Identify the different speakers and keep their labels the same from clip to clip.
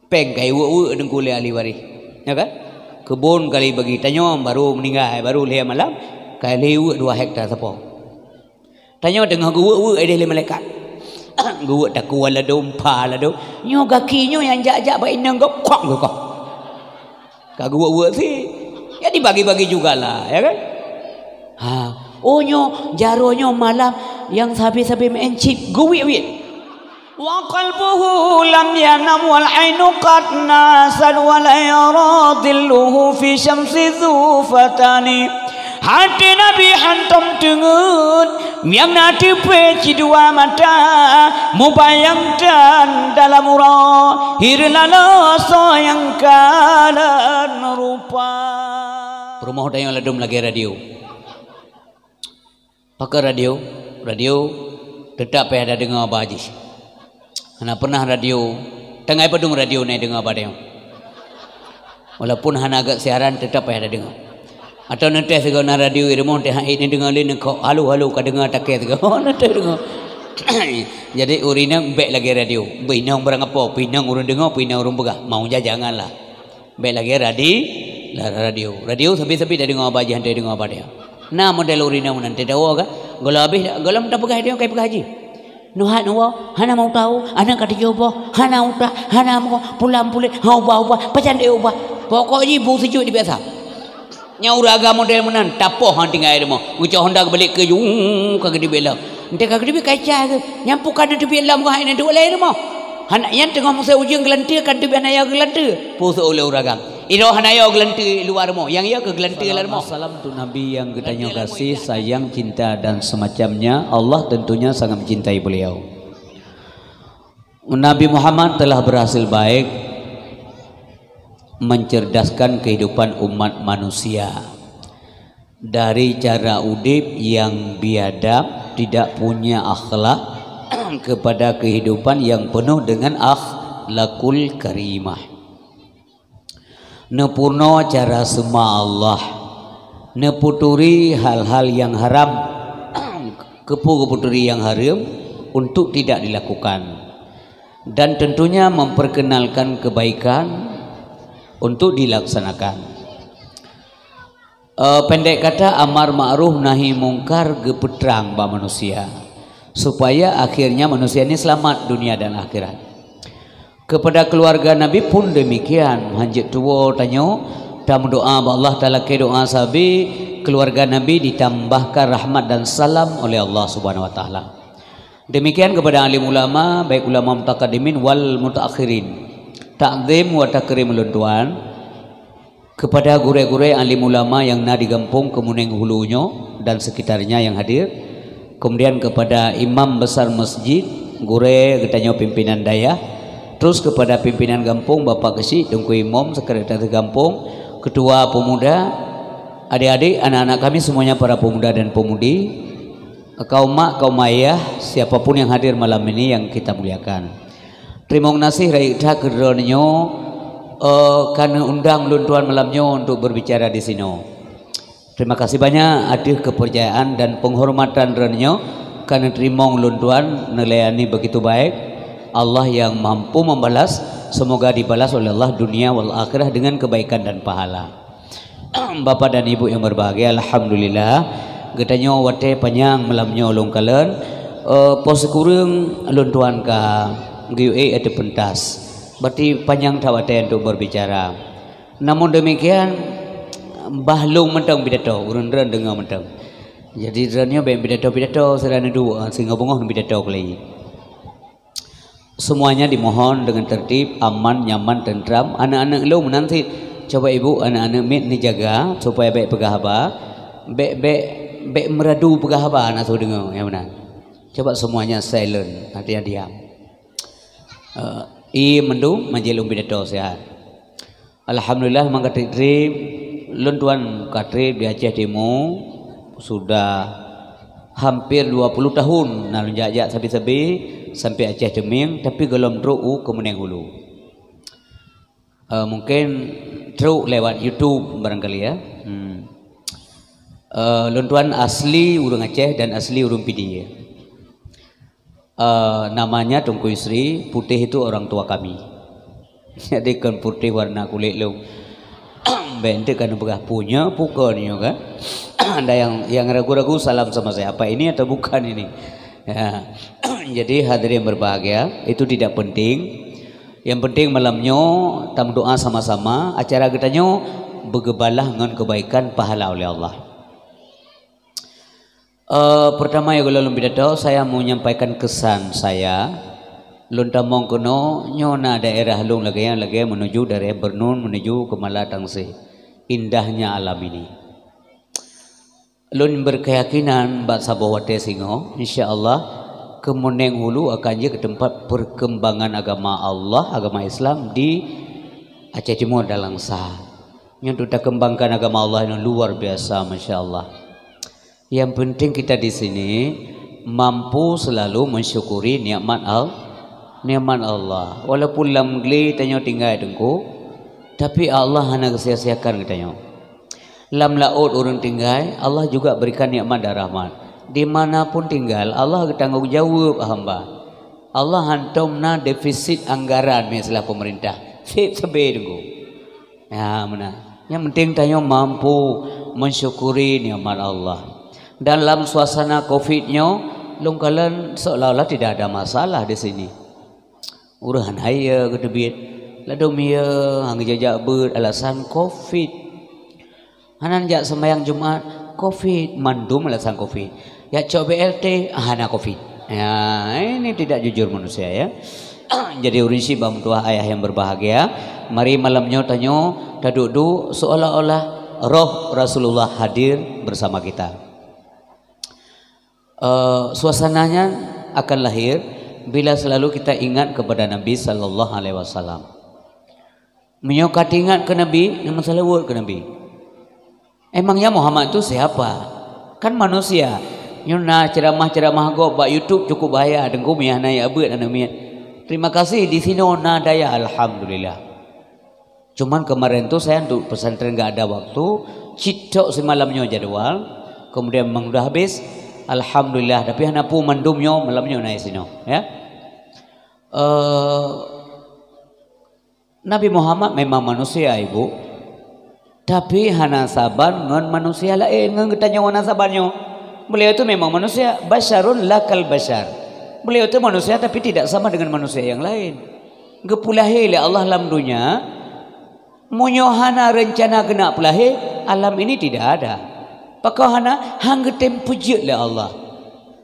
Speaker 1: Peng kai wu deng kule ali wari. Ya kan? Kebun kali bagi tanyo baru meninggal baru leh malam kali wu 2 hektar sapo. Tanyo dengan wu ada le malaikat. Wu tak kuala dom pa la dom. Nyo gakinyo yang jak-jak baik nang kok kok. Ka wu si ya dibagi-bagi jugalah, ya kan? Ha, oh nyo jaronyo malam yang sapi-sapi mencip guwi-wi. Wa qalbuhu lam yanam wal ainu qad nasal wal yaradilluhu fi syamsi zufatani. Hati Nabi hantam tengut yang nanti peci 2 mata mubayangkan dalam murah hirlala sayang kalan rupa. Rumah tayang ladum lagi radio. Pakai radio tetap ada dengar apa aja. Hana pernah radio, tengah pedung radio ni dengar apa dia. Walaupun hana agak siaran tetap ada dengar. Atau nanti segala radio irmon teh ini dengar lin kau halu kau dengar tak kaya segala nanti dengar. Jadi urinang baik lagi radio, pinang barang apa, pinang urun dengar, pinang urun pegah. Mau janganlah. Baik lagi radio sampai dah dengar apa aja, nanti dengar apa dia. Nah model urinang nanti tahu kan? Kalau habis, kalau tak pegah dia kayak pegah haji. Nuhat nuwa, hana mau tahu, anak kata jawab, hana uta, hana mau pulang ubah, pacan dia ubah. Pokoknya ibu sejuk di biasa. Nyauraga model menan, tapoh hang tinggal dia mau. Ucap hendak balik ke jung kagak dibela. Ente kagak dibe kaca ke, nyampukan nanti bilam kau ini dua lain mau. Hana yang tengah musa ujung gelantir kan tu biana ya gelantir. Pusa oleh uragang. Iro hana ya gelantir luar mau, yang ya ke gelantir luar mau.
Speaker 2: Salam tu Nabi yang katanya kasih, sayang, cinta dan semacamnya. Allah tentunya sangat mencintai beliau. Nabi Muhammad telah berhasil baik mencerdaskan kehidupan umat manusia dari cara udip yang biadab, tidak punya akhlak kepada kehidupan yang penuh dengan akhlakul karimah. Nepurno cara sema Allah, neputuri hal-hal yang haram, keputuri yang haram untuk tidak dilakukan, dan tentunya memperkenalkan kebaikan untuk dilaksanakan. Pendek kata amar ma'ruf nahi mungkar gepetrang ba manusia supaya akhirnya manusia ini selamat dunia dan akhirat. Kepada keluarga Nabi pun demikian. Hanjit tua tanya, tamu doa Allah Taala ke doa sabi keluarga Nabi ditambahkan rahmat dan salam oleh Allah Subhanahu Wa Taala. Demikian kepada alim ulama, baik ulama mutaqaddimin wal mutaakhirin. Takzim wa takrim luntuan kepada gure-gure alim ulama yang di Gampung Kemuning Hulunya dan sekitarnya yang hadir. Kemudian kepada imam besar masjid, gure katanya pimpinan daya. Terus kepada pimpinan Gampung, Bapak Kesi, Dengku Imam, Sekretaris Gampung, Ketua Pemuda, adik-adik, anak-anak kami semuanya para pemuda dan pemudi, kaum mak, kaum ayah, siapapun yang hadir malam ini yang kita muliakan. Terima kasih Raita Kedronyo karena undang luntuan malamnya untuk berbicara di sini. Terima kasih banyak adik kepercayaan dan penghormatan Renyo karena terima luntuan nelayani begitu baik. Allah yang mampu membalas, semoga dibalas oleh Allah dunia wal akhirah dengan kebaikan dan pahala. Bapak dan Ibu yang berbahagia, alhamdulillah getanya wate panjang malamnya ulung kalen pos kurang luntuan ka GUE ada pentas. Berarti panjang tawate untuk berbicara. Namun demikian bahlung mentang pidato, urun-urun dengar mentang. Jadi rennya baik pidato serana dua sehingga bongong pidato kali. Semuanya dimohon dengan tertib, aman, nyaman, tentram. Anak-anak lu menanti coba ibu anak-anak mit ni jaga supaya baik pegahaba, baik meradu pegahaba anak tu dengar yang mana. Coba semuanya silent, artinya diam. Mendung majilum pidato sehat. Alhamdulillah mangkatrip luntuan katrip di Aceh Timur sudah hampir 20 tahun nalun jajak sabi-sabi sampai Aceh Deming, tapi gelom truk Kemuning Hulu. Mungkin truk lewat YouTube barangkali ya. Luntuan asli urang Aceh dan asli urang Pidi. Namanya Tungku Isri, putih itu orang tua kami. Jadi kan putih warna kulit lu. Bente kan begah punya pukul ni kan. Ada yang ragu-ragu salam sama saya. Apa ini atau bukan ini? Ya. Jadi hadirin berbahagia, itu tidak penting. Yang penting malamnya tam doa sama-sama. Acara kitanya bergebalah dengan kebaikan pahala oleh Allah. Pertama ya kalau lebih tahu saya mau menyampaikan kesan saya. Luntamong kuno nyona daerah lung lagi menuju dari Bernun menuju ke Malatangsi. Indahnya alam ini. Lun berkeyakinan bak sabawate singo, insyaallah kemuneng hulu akan je ke tempat perkembangan agama Allah, agama Islam di Aceh Timur dan Langsa. Yang kita kembangkan agama Allah yang luar biasa, masya-Allah. Yang penting kita di sini mampu selalu mensyukuri nikmat Allah. Walaupun lam gli tanyo tinggal dengku, tapi Allah hanya sia-siakan katanya. Lam laut orang tinggal, Allah juga berikan nikmat dan rahmat. Dimanapun tinggal, Allah bertanggung jawab hamba. Allah hantumna defisit anggaran misalnya pemerintah. Sip sebe dengku. Ya mana? Yang penting tanyo mampu mensyukuri nikmat Allah. Dalam suasana Covid-nya, lungkalan seolah-olah tidak ada masalah di sini. Urahan haya kedebit ladom ya hang jajak ber alasan Covid. Hanan jak sembahyang Jumat Covid, mandum alasan Covid. Ya cok BLT hana Covid. Ya, ini tidak jujur manusia ya. Jadi urinsi bang tua ayah yang berbahagia, mari malamnya tanyo taduk seolah-olah roh Rasulullah hadir bersama kita. Suasananya akan lahir bila selalu kita ingat kepada Nabi sallallahu alaihi wasallam. Menyokat ingat ke Nabi, nama salawat ke Nabi. Emangnya Muhammad itu siapa? Kan manusia. Nyuna ceramah-ceramah go bak YouTube cukup bahaya dengku miah naya abet anamian. Terima kasih di sini ona daya alhamdulillah. Cuman kemarin tuh saya untuk pesantren enggak ada waktu, citok semalamnya jadwal, kemudian memang udah habis. Alhamdulillah, tapi hana pu mandumnya malamnya naik sini ya. Nabi Muhammad memang manusia ibu, tapi hana saban ngan manusia lain ngan ketanya wana sabannya. Beliau itu memang manusia, basyarun lakal basyar. Beliau itu manusia tapi tidak sama dengan manusia yang lain. Gepulahi oleh Allah alam dunia, munyohana rencana kena pulahi alam ini tidak ada. Pakahana hanggetem puji oleh Allah.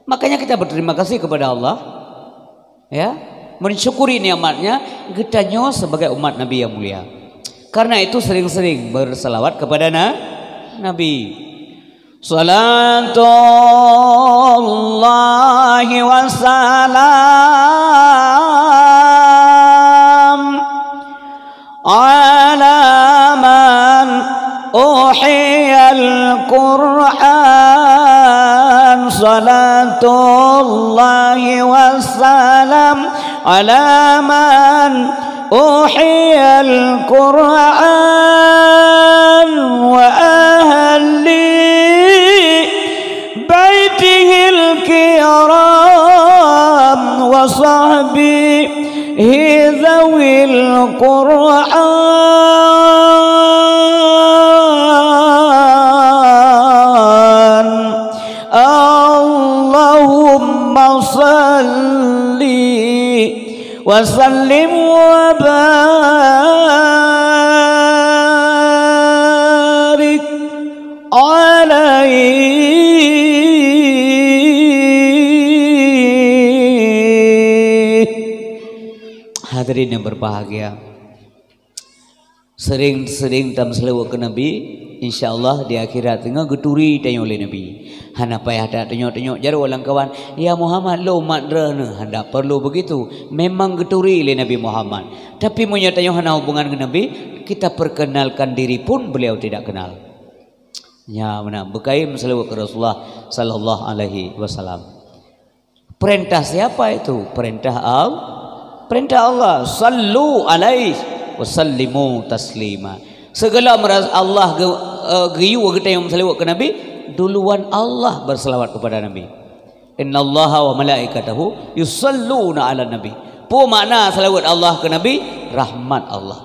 Speaker 2: Makanya kita berterima kasih kepada Allah. Ya, mensyukuri nikmatnya getanya sebagai umat Nabi yang mulia. Karena itu sering-sering berselawat kepada Nabi. Salatullahi wassalam ala man uhiyal Qur'an. Salatullahi wassalam ala man uhiyal Qur'an wa ahli baitihil kiram wa sahbihi zawil Qur'an. Allahumma salli wa sallim wa barik alaihi. Hadirin yang berbahagia, sering-sering tam selawat ke Nabi, insyaallah di akhirat tengah geturi tanya oleh Nabi. Hana payah dak tengok-tengok jar walang kawan, ya Muhammad lo mat drana, hendak perlu begitu. Memang geturi oleh Nabi Muhammad. Tapi punya tanya hana hubungan dengan Nabi, kita perkenalkan diri pun beliau tidak kenal. Ya mana bekaim selawat ke Rasulullah sallallahu alaihi wasallam. Perintah siapa itu? Perintah Allah. Sallu alaihi wasallimu taslima. Segala meras Allah giyu kita yang selawat ke Nabi, duluan Allah berselawat kepada Nabi. Innallaha wa malaikatahu yusalluna ala nabi. Pu makna selawat Allah ke Nabi, rahmat Allah.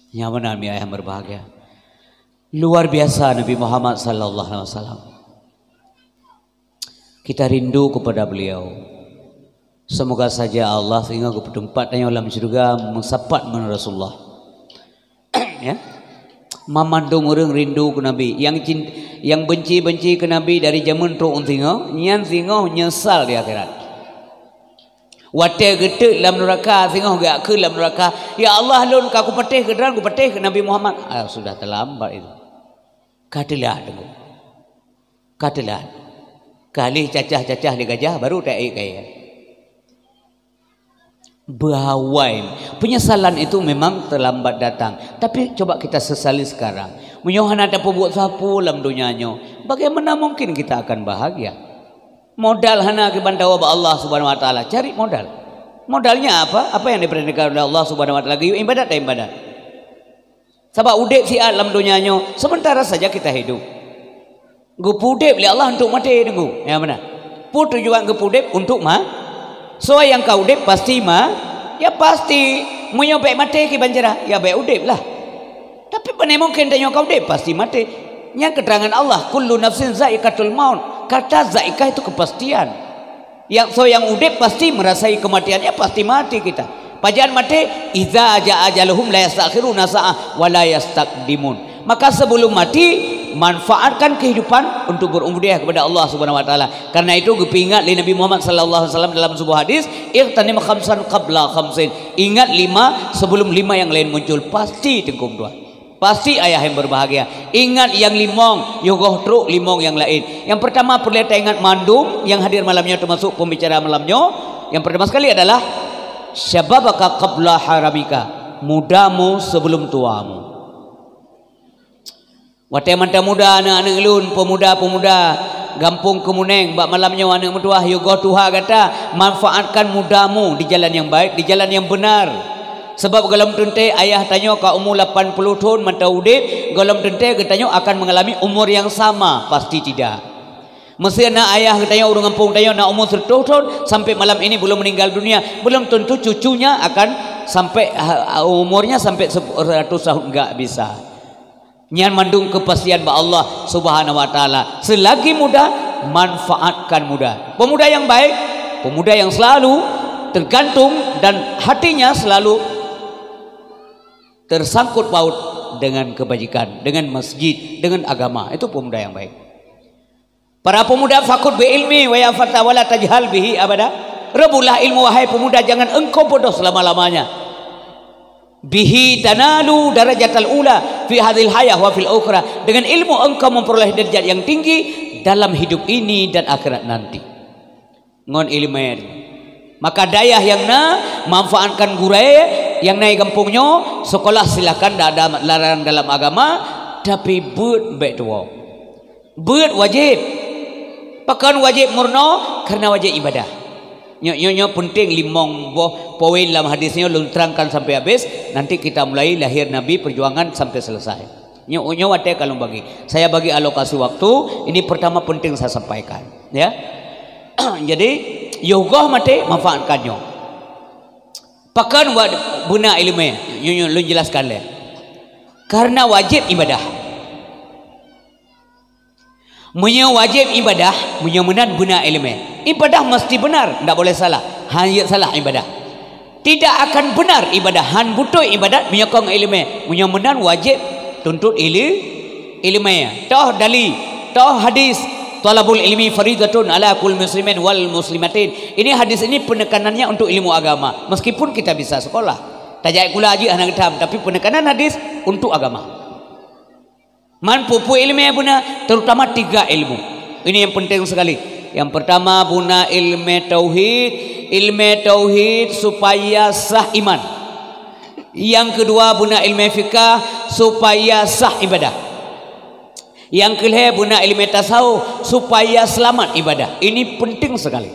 Speaker 2: Yang benar ayah yang berbahagia. Luar biasa Nabi Muhammad sallallahu alaihi wasallam. Kita rindu kepada beliau. Semoga saja Allah sehingga ke tempat yang dalam surga mensapat menurut Rasulullah. Ya. Mamandung orang rindu ke Nabi, yang benci-benci ke Nabi dari zaman tu tengok, nyan tengok nyesal di akhirat. Wate gede dalam neraka, tengok gak ke dalam neraka. Ya Allah lun aku patih ke derang, aku patih ke Nabi Muhammad. Sudah terlambat itu. Katilah tengok. Katilah. Kali cacah-cacah di gajah baru tak kaya. Bahawai. Penyesalan itu memang terlambat datang. Tapi coba kita sesali sekarang. Menyohan ada pembuat sapu dalam dunianya. Bagaimana mungkin kita akan bahagia? Modal hana ke bantawa Allah Subhanahu wa taala. Cari modal. Modalnya apa? Apa yang diperintahkan oleh Allah Subhanahu wa taala? Ibadat dan ibadat. Sebab udip si alam dunianya sementara saja kita hidup. Gupudip oleh Allah untuk mati tunggu. Ya benar. Put tujuan gupudip untuk so yang kau udip pasti ya pasti menyobek mati ke banjara. Ya baik udip lah. Tapi mana mungkin tanya kau udip pasti mati. Yang keterangan Allah kullu nafsin za'iqatul maut. Kata za'iqah itu kepastian. Yang udip pasti merasai kematiannya, pasti mati kita. Pajan mati idza jaa ajaluhum la yastakhiruna sa'ah wa la yastaqdimun. Maka sebelum mati manfaatkan kehidupan untuk berumrah kepada Allah Subhanahu wa taala. Karena itu gepingat li Nabi Muhammad sallallahu alaihi wasallam dalam sebuah hadis, "Ightanim khamsan qabla khamsin." Ingat 5 sebelum 5 yang lain muncul, pasti tengkum dua. Pasti ayah yang berbahagia. Ingat yang limong, yogoh truk limong yang lain. Yang pertama perlu kita ingat mandum yang hadir malamnya termasuk pembicara malamnya. Yang pertama sekali adalah syababaka qabla haramika. Mudamu sebelum tuamu. Wate manta muda anak-anak lun, pemuda-pemuda Gampung Kemuneng, bak malamnya anak mentua yogoh tuha kata manfaatkan mudamu di jalan yang baik, di jalan yang benar. Sebab galam tente ayah tanya ke umur 80 tahun mata udip, galam tente katanya akan mengalami umur yang sama, pasti tidak. Mesti nak ayah katanya orang kampung tanya nak umur 100 tahun sampai malam ini belum meninggal dunia, belum tentu cucunya akan sampai umurnya sampai 100 tahun, enggak bisa. Nyan mandung kepastian ba Allah Subhanahu wa taala. Selagi muda manfaatkan muda. Pemuda yang baik, pemuda yang selalu tergantung dan hatinya selalu tersangkut paut dengan kebajikan, dengan masjid, dengan agama. Itu pemuda yang baik. Para pemuda fakut bi ilmi wa ya fata wala tajhal bihi abada. Rebulah ilmu wahai pemuda, jangan engkau bodoh selama-lamanya. Bihi tanalu darajatal ula fi hadhil hayah wa fil ukhra. Dengan ilmu engkau memperoleh derajat yang tinggi dalam hidup ini dan akhirat nanti. Ngon ilmu. Maka dayah yang manfaatkan gurai yang naik kampungnya sekolah silakan, tidak ada larangan dalam agama, tapi buat baik tua, buat wajib, pakan wajib murno karena wajib ibadah. Nyonya penting limong boh poin dalam hadisnya lu terangkan sampai habis. Nanti kita mulai lahir Nabi perjuangan sampai selesai. Nyonya wate kalau bagi saya bagi alokasi waktu ini pertama penting saya sampaikan ya. Jadi yogoh mate manfaatkannya. Pakan guna ilmu lu jelaskan le. Karena wajib ibadah. Punya wajib ibadah, punya menat guna ilmu. Ibadah mesti benar, tidak boleh salah. Hanya salah ibadah. Tidak akan benar ibadah. Han butuh ibadat menyokong ilmu. Punya menat wajib tuntut ilmu. Toh dali, toh hadis. Talabul ilmi faridatun ala kul muslimin wal muslimatin. Ini hadis ini penekanannya untuk ilmu agama. Meskipun kita bisa sekolah, tajak kula haji anak ketam, tapi penekanan hadis untuk agama. Man pupu ilmu ya buna, terutama 3 ilmu. Ini yang penting sekali. Yang pertama buna ilmu tauhid supaya sah iman. Yang kedua buna ilmu fikah supaya sah ibadah. Yang kelima buna ilmu tasawuf supaya selamat ibadah. Ini penting sekali.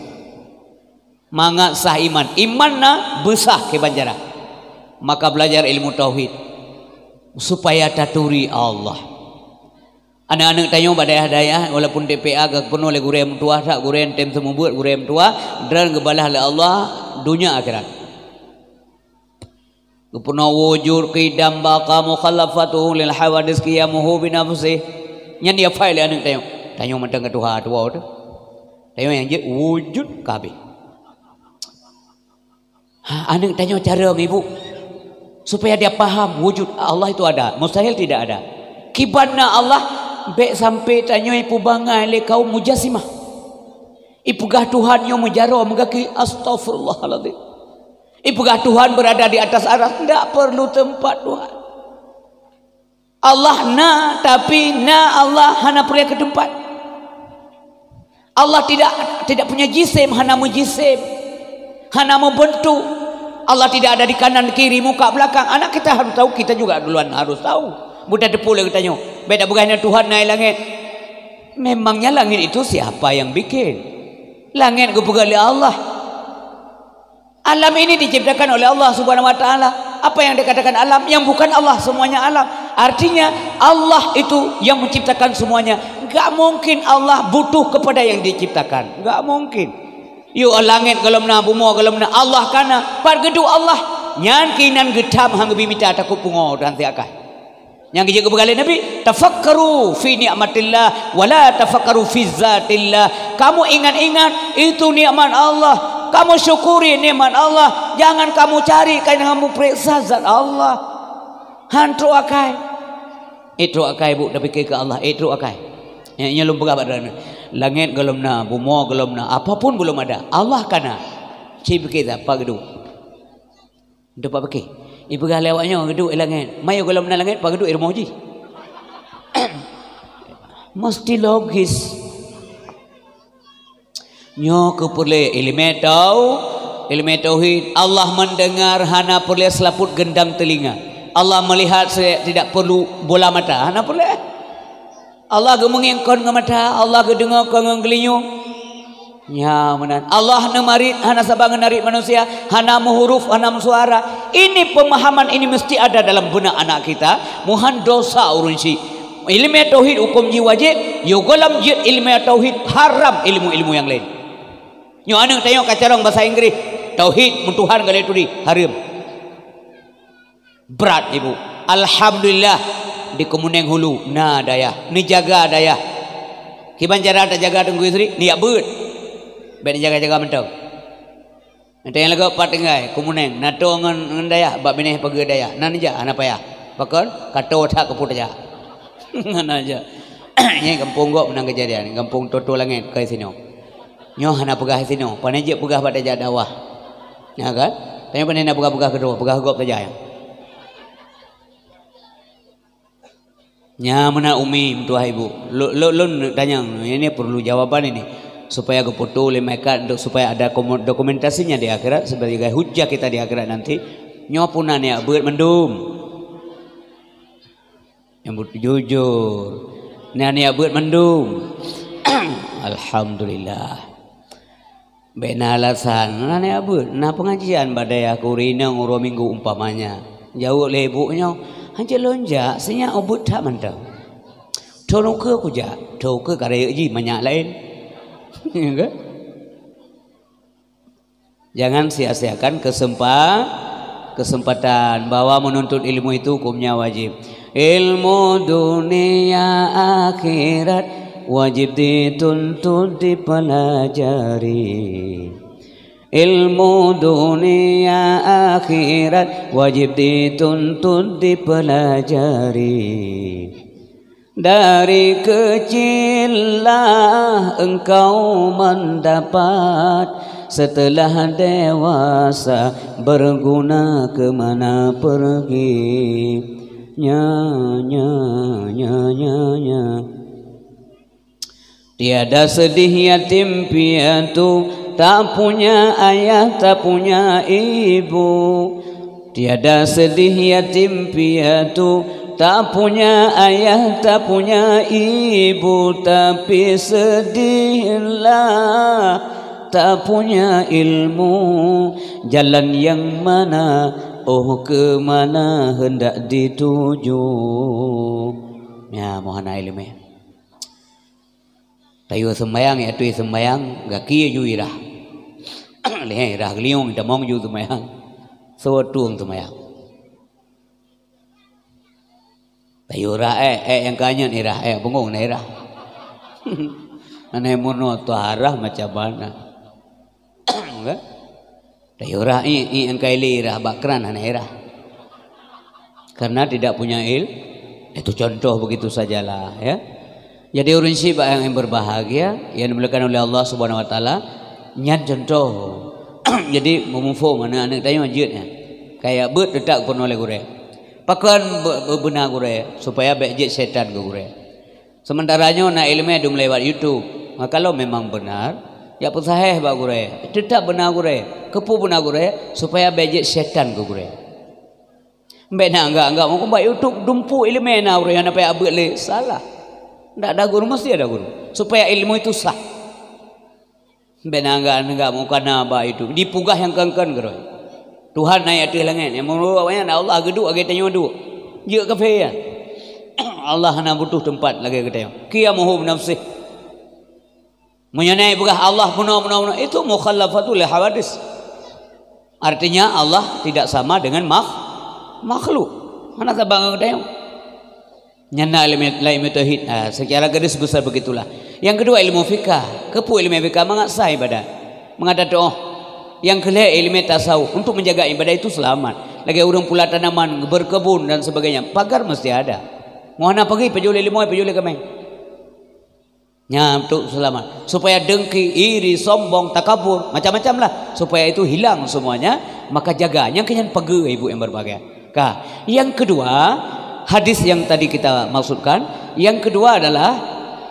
Speaker 2: Mangga sah iman. Iman na besar ke banjara. Maka belajar ilmu tauhid supaya taturi Allah. Anak-anak tanya pada daya walaupun TPA gak penuh oleh gurem tua tak gurem tem semua buat gurem tua dan gebalah oleh Allah dunia akhirat.
Speaker 1: Gupuna wujud qidam baqa mukhallafatuhu lil hawadis qiyamuhu bi nafsih. Nyan dia file anu tanya mentang ke Tuhan tua tu. Tanya yang je wujud kabeh. Anu tanya cara ibu supaya dia paham wujud Allah itu ada, mustahil tidak ada. Kibanna Allah baik sampai tanya ipu bangai le kaum mujassimah. Ipu gah Tuhan yang mujaro megaki astagfirullahaladzim. Ibugah Tuhan berada di atas aras, tidak perlu tempat Tuhan. Allah tapi Allah hana perlu ke tempat. Allah tidak punya jisim, hana mujisim, hana membentuk. Allah tidak ada di kanan kiri muka belakang. Anak kita harus tahu, kita juga duluan harus tahu. Budak depul yang tanya, beda bukannya Tuhan naik langit. Memangnya langit itu siapa yang bikin? Langit kebukaan oleh Allah. Alam ini diciptakan oleh Allah Subhanahu wa taala. Apa yang dikatakan alam yang bukan Allah semuanya alam. Artinya Allah itu yang menciptakan semuanya. Enggak mungkin Allah butuh kepada yang diciptakan. Enggak mungkin. Yo langit gelemna bumi gelemna Allah kana pargedu Allah nyan kinan gedam hang bimita takut pungo dan tiakah. Yang kita berkali Nabi, tafakkaru fi ni'matillah wala tafakkaru fi zatillah. Kamu ingat-ingat itu nikmat Allah. Kamu syukuri nikmat Allah. Jangan kamu cari karena kamu periksa zat Allah. Hantu akai. Itu akai bu, tapi ke Allah. Itu akai. Yang belum berapa dana. Langit gelemna, bumi gelemna, apapun belum ada. Allah kana. Cip kita apa gitu. Dapat pakai. Ibu gah lewatnya gitu langit. Mayu gelemna langit apa gitu irmoji. Mesti logis. Nyo kepulih ilmu tauhid. Allah mendengar hana boleh selaput gendang telinga. Allah melihat tidak perlu bola mata. Hana boleh. Allah ge mengingkon ke mata. Allah ge dengar ke ngelinyu. Ya menan. Allah nemarit hana sabang narik manusia. Hana huruf, hana suara. Ini pemahaman ini mesti ada dalam benak anak kita. Muhan dosa urunsi. Ilmu tauhid hukum ji wajib. Yo golam jid ilmu tauhid haram ilmu-ilmu yang lain. Nyo anu tengok kacarong bahasa Inggris tauhid mentuhan gale tu di haram berat ibu. Alhamdulillah di Kemuneng Hulu na daya ni jaga daya kiban cara ta jaga tunggu istri ni beut ben jaga-jaga mentau nanti yang lagu pat dengai Kemuneng nato ngan daya bab beneh pagi daya nan ja ana payah pakon kato tak keput aja ngana aja ni kampung gua menang kejadian kampung Toto Langit kai sini. Nyo hana pegah sino, paneje pegah pada jadawah. Ya kan? Tanya panena pegah-pegah kedua, pegah gop saja ya. Nya mana umi tuah ibu. Lu tanya, ini perlu jawaban ini supaya keputu mereka supaya ada dokumentasinya di akhirat sebagai hujah kita di akhirat nanti. Nyo punan ya beut mendum. Yang jujur. Nya beut mendum. Alhamdulillah. Bena alasan nane abut na pengajian badai aku rina nguro minggu umpamanya jauh lebuknya hanya lonjak senya obut tak mantap tolong ke aku ja tolong ke karya ji banyak lain jangan sia-siakan kesempatan bahwa menuntut ilmu itu hukumnya wajib. Ilmu dunia akhirat wajib dituntut dipelajari. Ilmu dunia akhirat wajib dituntut dipelajari. Dari kecillah engkau mendapat, setelah dewasa berguna kemana pergi. Nya. Tiada sedih yatim piatu, tak punya ayah, tak punya ibu. Tiada sedih yatim piatu, tak punya ayah, tak punya ibu. Tapi sedihlah tak punya ilmu. Jalan yang mana, oh ke mana hendak dituju. Ya mohon ilmu. Tayo sembayang ya tu sembayang gaki ju ira. Leh ira gliong damong ju sembayang. So tuang sembayang.
Speaker 2: Tayura yang kanya ni rah bengong ni rah. Aneh mono tuharah macam mana? Tayura yang kaili rah bakran aneh rah. Karena tidak punya itu contoh begitu sajalah ya. Jadi urun syibah yang berbahagia yang dimulakan oleh Allah Subhanahu wa taala nyan contoh. Jadi memufo mana anak tanya majidnya. Kayak bet detak pun oleh gure. Pakan benar gure supaya bejit setan ke gure. Sementaranya nak ilmu dum lewat YouTube. Maka kalau memang benar ya pesaheh ba gure. Detak benar gure, kepu benar gure supaya bejit setan ke gure. Mbena enggak mau buat YouTube dumpu ilmu na gure yang apa abet le salah. Ndak ada guru mesti ada guru supaya ilmu itu sah. Mbena enggak mau kana ba itu dipugah yang kengken gero. Tuhan naik atas langit yang merupakan Allah geduk agi tanya duk. Je kafe ya. Allah hana butuh tempat lagi kita. Qiyamuhu nafsih. Menyenai pugah Allah punah itu mukhallafatul hawadis. Artinya Allah tidak sama dengan makhluk. Mana tabang kita? Nyana ilmu tauhid. Secara garis besar begitulah. Yang kedua ilmu fikah. Kepu ilmu fikah mengasah ibadah. Mengadat doa. Yang kedua ilmu tasawuf. Untuk menjaga ibadah itu selamat. Lagi orang pula tanaman, berkebun dan sebagainya. Pagar mesti ada. Mohana pergi pejuli ilmu, pejuli kami. Untuk selamat. Supaya dengki, iri, sombong, takabur, macam-macam lah. Supaya itu hilang semuanya. Maka jaga. Yang kenyan pergi ibu yang berbahagia. Yang kedua, hadis yang tadi kita maksudkan. Yang kedua adalah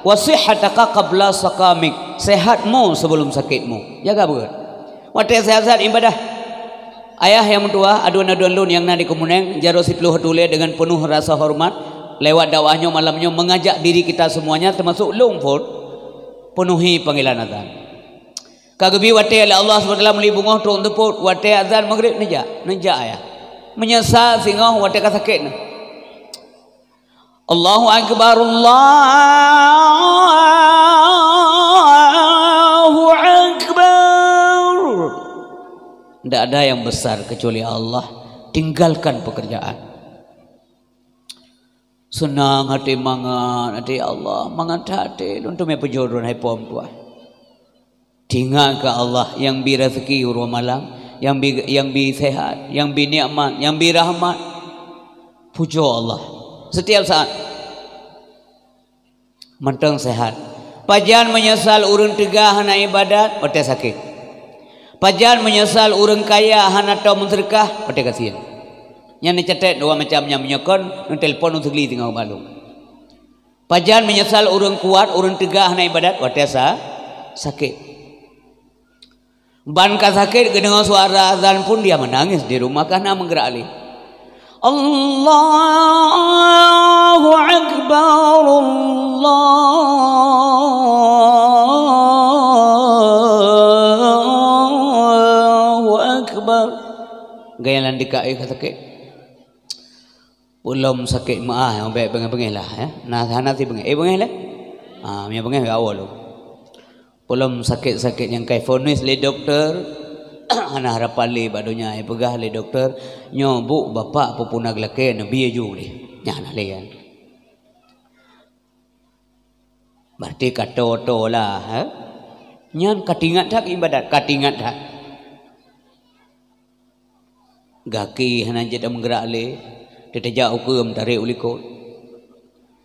Speaker 2: wasihataka qabla sakamik. Sehatmu sebelum sakitmu. Jaga betul. Waktu sehat-sehat ibadah. Ayah yang tua aduan-aduan lun yang nadi kemuneng jaro sipluh dule dengan penuh rasa hormat lewat dakwahnya malamnya mengajak diri kita semuanya termasuk lung pun penuhi panggilan azan. Kagebi waktu Allah SWT melibungah tu untuk pun waktu azan maghrib nejak ayah menyesal singoh waktu kasakit. Allahu akbar Allahu akbar. Tidak ada yang besar kecuali Allah. Tinggalkan pekerjaan. Senang hati mangan hati Allah mangan hati untuk me pejodoh hai pom tua. Tinggal ke Allah yang bi rezeki urang malam, yang bi sehat, yang bi nikmat, yang bi rahmat. Pujo Allah setiap saat. Mentang sehat. Pajan menyesal urang tegah hana ibadat, ote sakit. Pajan menyesal orang kaya hana tau mensedekah, pada kasihan. Yang dicatat dua macamnya menyokon, telefon untuk li tinggal balung. Pajan menyesal orang kuat, orang tegah hana ibadat, pada sakit. Ban ka sakit dengan suara azan pun dia menangis di rumah karena menggerak ali. Allahu akbar gayalan dikai sakit belum sakit maah yang baik bengah-bengah lah ya nah nanti bengah bengah lah punya bengah awal lo belum sakit-sakit yang kai fonis le doktor ana harapan le badonya pegah le doktor nyo bu bapak pupuna glake nabi aju le nya nah le kan berarti kato lah ha nyan katingat dak ibadat katingat dak gaki hana jeda menggerak le tetejak ukum tarik ulikot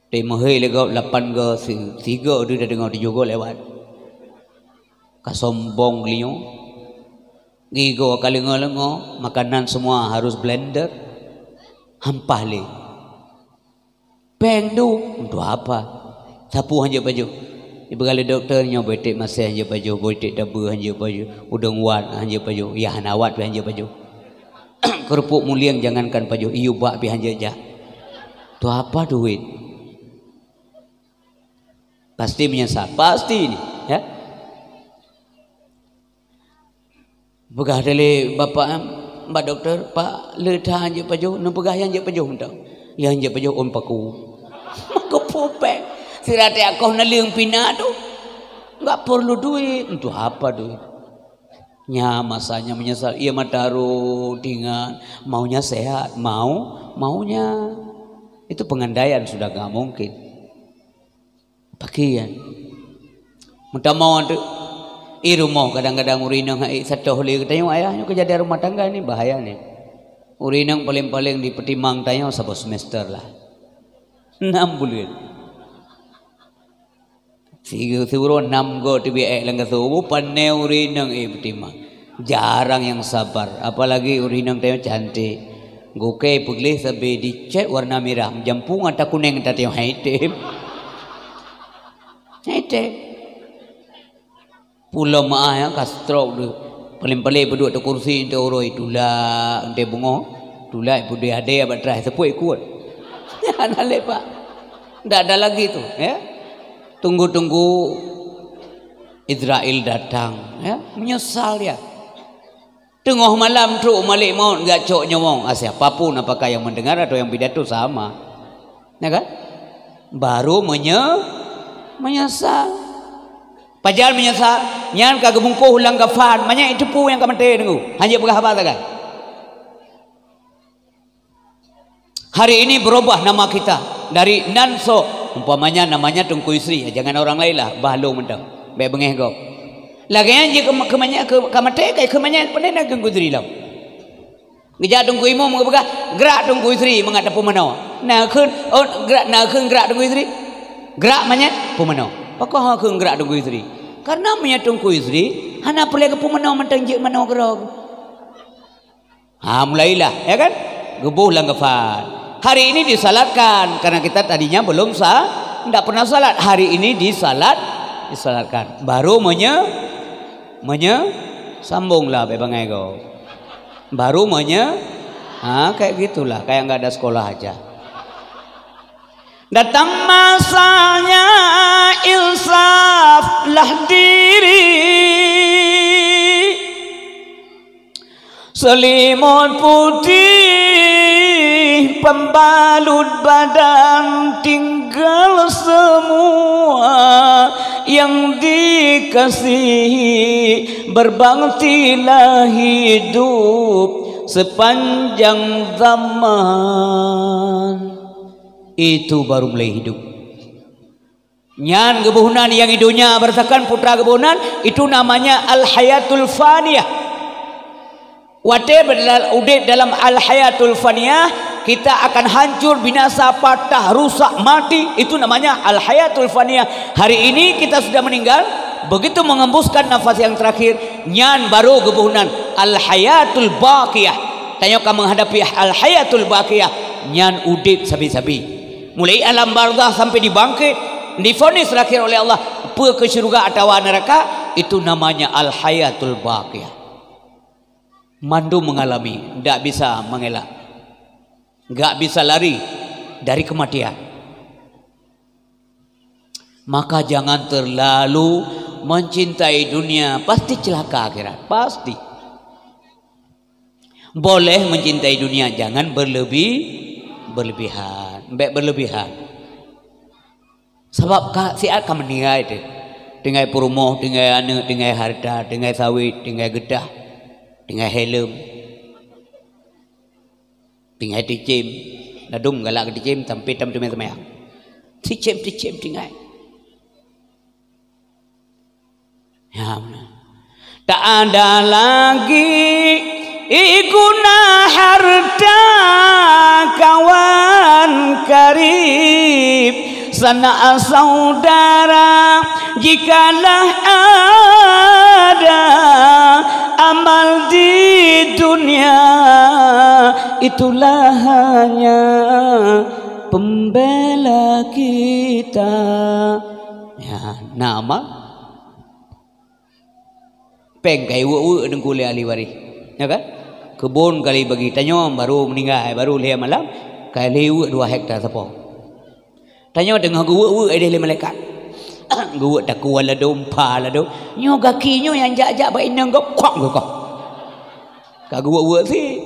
Speaker 2: te mahai le gau 8 ga 3 dia dah dengar dia juga lewat kasombong liyo gigo kalengo-lengo makanan semua harus blender hampah le peng du untuk apa sapu hanja baju ibu kali dokternya betik masih hanja baju betik dabu hanja baju udang wat hanja baju ya hanawat hanja baju kerupuk muliang jangankan baju iu bak pi hanja jah tu apa duit pasti menyesal pasti ini ya begah dale bapak mbak doktor pak ledah hanja baju nu begah hanja baju entau ya hanja baju on paku maka popek sirate aku naliung pina tu enggak perlu duit untuk apa duit nya masanya menyesal ia mataru dengan maunya sehat maunya Itu pengandaian sudah gak mungkin. Pakian. Muntah mau tu rumah kadang-kadang urinang satu holi tanya ayahnya kejadian rumah tangga ini bahaya nih. Urinang paling-paling di petimang tanya satu semester lah. 6 bulan. Siguro 6 go tibi lang kasubo panne urinang petimang. Jarang yang sabar, apalagi urinang tanya cantik. Goke pugli sabi dicek warna merah, jampung atau kuning tadi yang haite. Pulau maa yang kastrok tu, paling-paling berdua tu kursi tu orang itulah, ente bungo, itulah ibu dia ada yang berterai sepoi kuat. Anak lepak, tidak ada lagi tu, ya. Tunggu-tunggu Israel datang, ya, menyesal ya. Tengah malam truk malik maut enggak cok nyomong. Siapapun apakah yang mendengar atau yang pidato sama. Ya kan? Baru menyesal. Pajal menyesal. Nyan kagak bungkuh ulang kafan. Banyak itu pu yang kamete dengu. Hanya berapa kan? Hari ini berubah nama kita dari Nanso. Umpamanya namanya Tungku Isri. Jangan orang lain lah. Bahlu mentang. Baik bengeh kau. Lagian jika kemanya kayak kemanya pandai nak Tungku Isri lau. Gejak Tungku Imo mengapa gerak Tungku Isri menghadap pemano. Nak gerak Tungku Isri. Gerak manya pemano. Pakah aku gerak Tungku Isri. Karena manya Tungku Isri hana pelai ke pemano mentang jik mano gerok. Mulailah ya kan? Gebuh langgafan. Hari ini disalatkan karena kita tadinya belum tidak pernah salat. Hari ini disalatkan. Baru sambunglah bebangai kau. Baru kayak gitulah, kayak nggak ada sekolah aja. Datang masanya insaflah diri, selimut putih pembalut badan, tinggal semua yang dikasihi, berbaktilah hidup sepanjang zaman. Itu baru mulai hidup. Nyan kebuhunan yang hidupnya berdasarkan putra kebuhunan itu namanya al-hayatul faniyah. Whatever dalam al-hayatul faniyah kita akan hancur, binasa, patah, rusak, mati. Itu namanya al-hayatul faniyah. Hari ini kita sudah meninggal, begitu mengembuskan nafas yang terakhir, nyan baru kebuhunan al-hayatul baqiyah. Tanya kamu menghadapi al-hayatul baqiyah, nyan udip sabi-sabi. Mulai alam barzah sampai dibangkit, difonis terakhir oleh Allah ke syurga atau neraka, itu namanya al-hayatul baqiyah. Mandu mengalami, tidak bisa mengelak, nggak bisa lari dari kematian. Maka jangan terlalu mencintai dunia, pasti celaka akhirat, pasti. Boleh mencintai dunia, jangan berlebihan. Sebab si akan meninggal itu, tinggal perumoh, tinggal anak, tinggal harta, tinggal sawit, tinggal gedah, tinggal helm, tinggal ticim, ladum galak ticim, sampai tam-tam semayang, ticim tinggal. Ya, tak ada lagi guna harta kawan karib, sana saudara, jikalah ada amal di dunia, itulah hanya pembela kita. Ya, nama pengkai wu dengan kuliah liwari, ya kan? Kebun kali bagi tanya baru meninggal, baru lihat malam kali wu 2 hektar sepong. Tanya dengan gua ada 5 malaikat. Gua tak kuat lah dong, pala dong. Nyo kakinya yang jak-jak baik nang kau kok. Kak gua sih,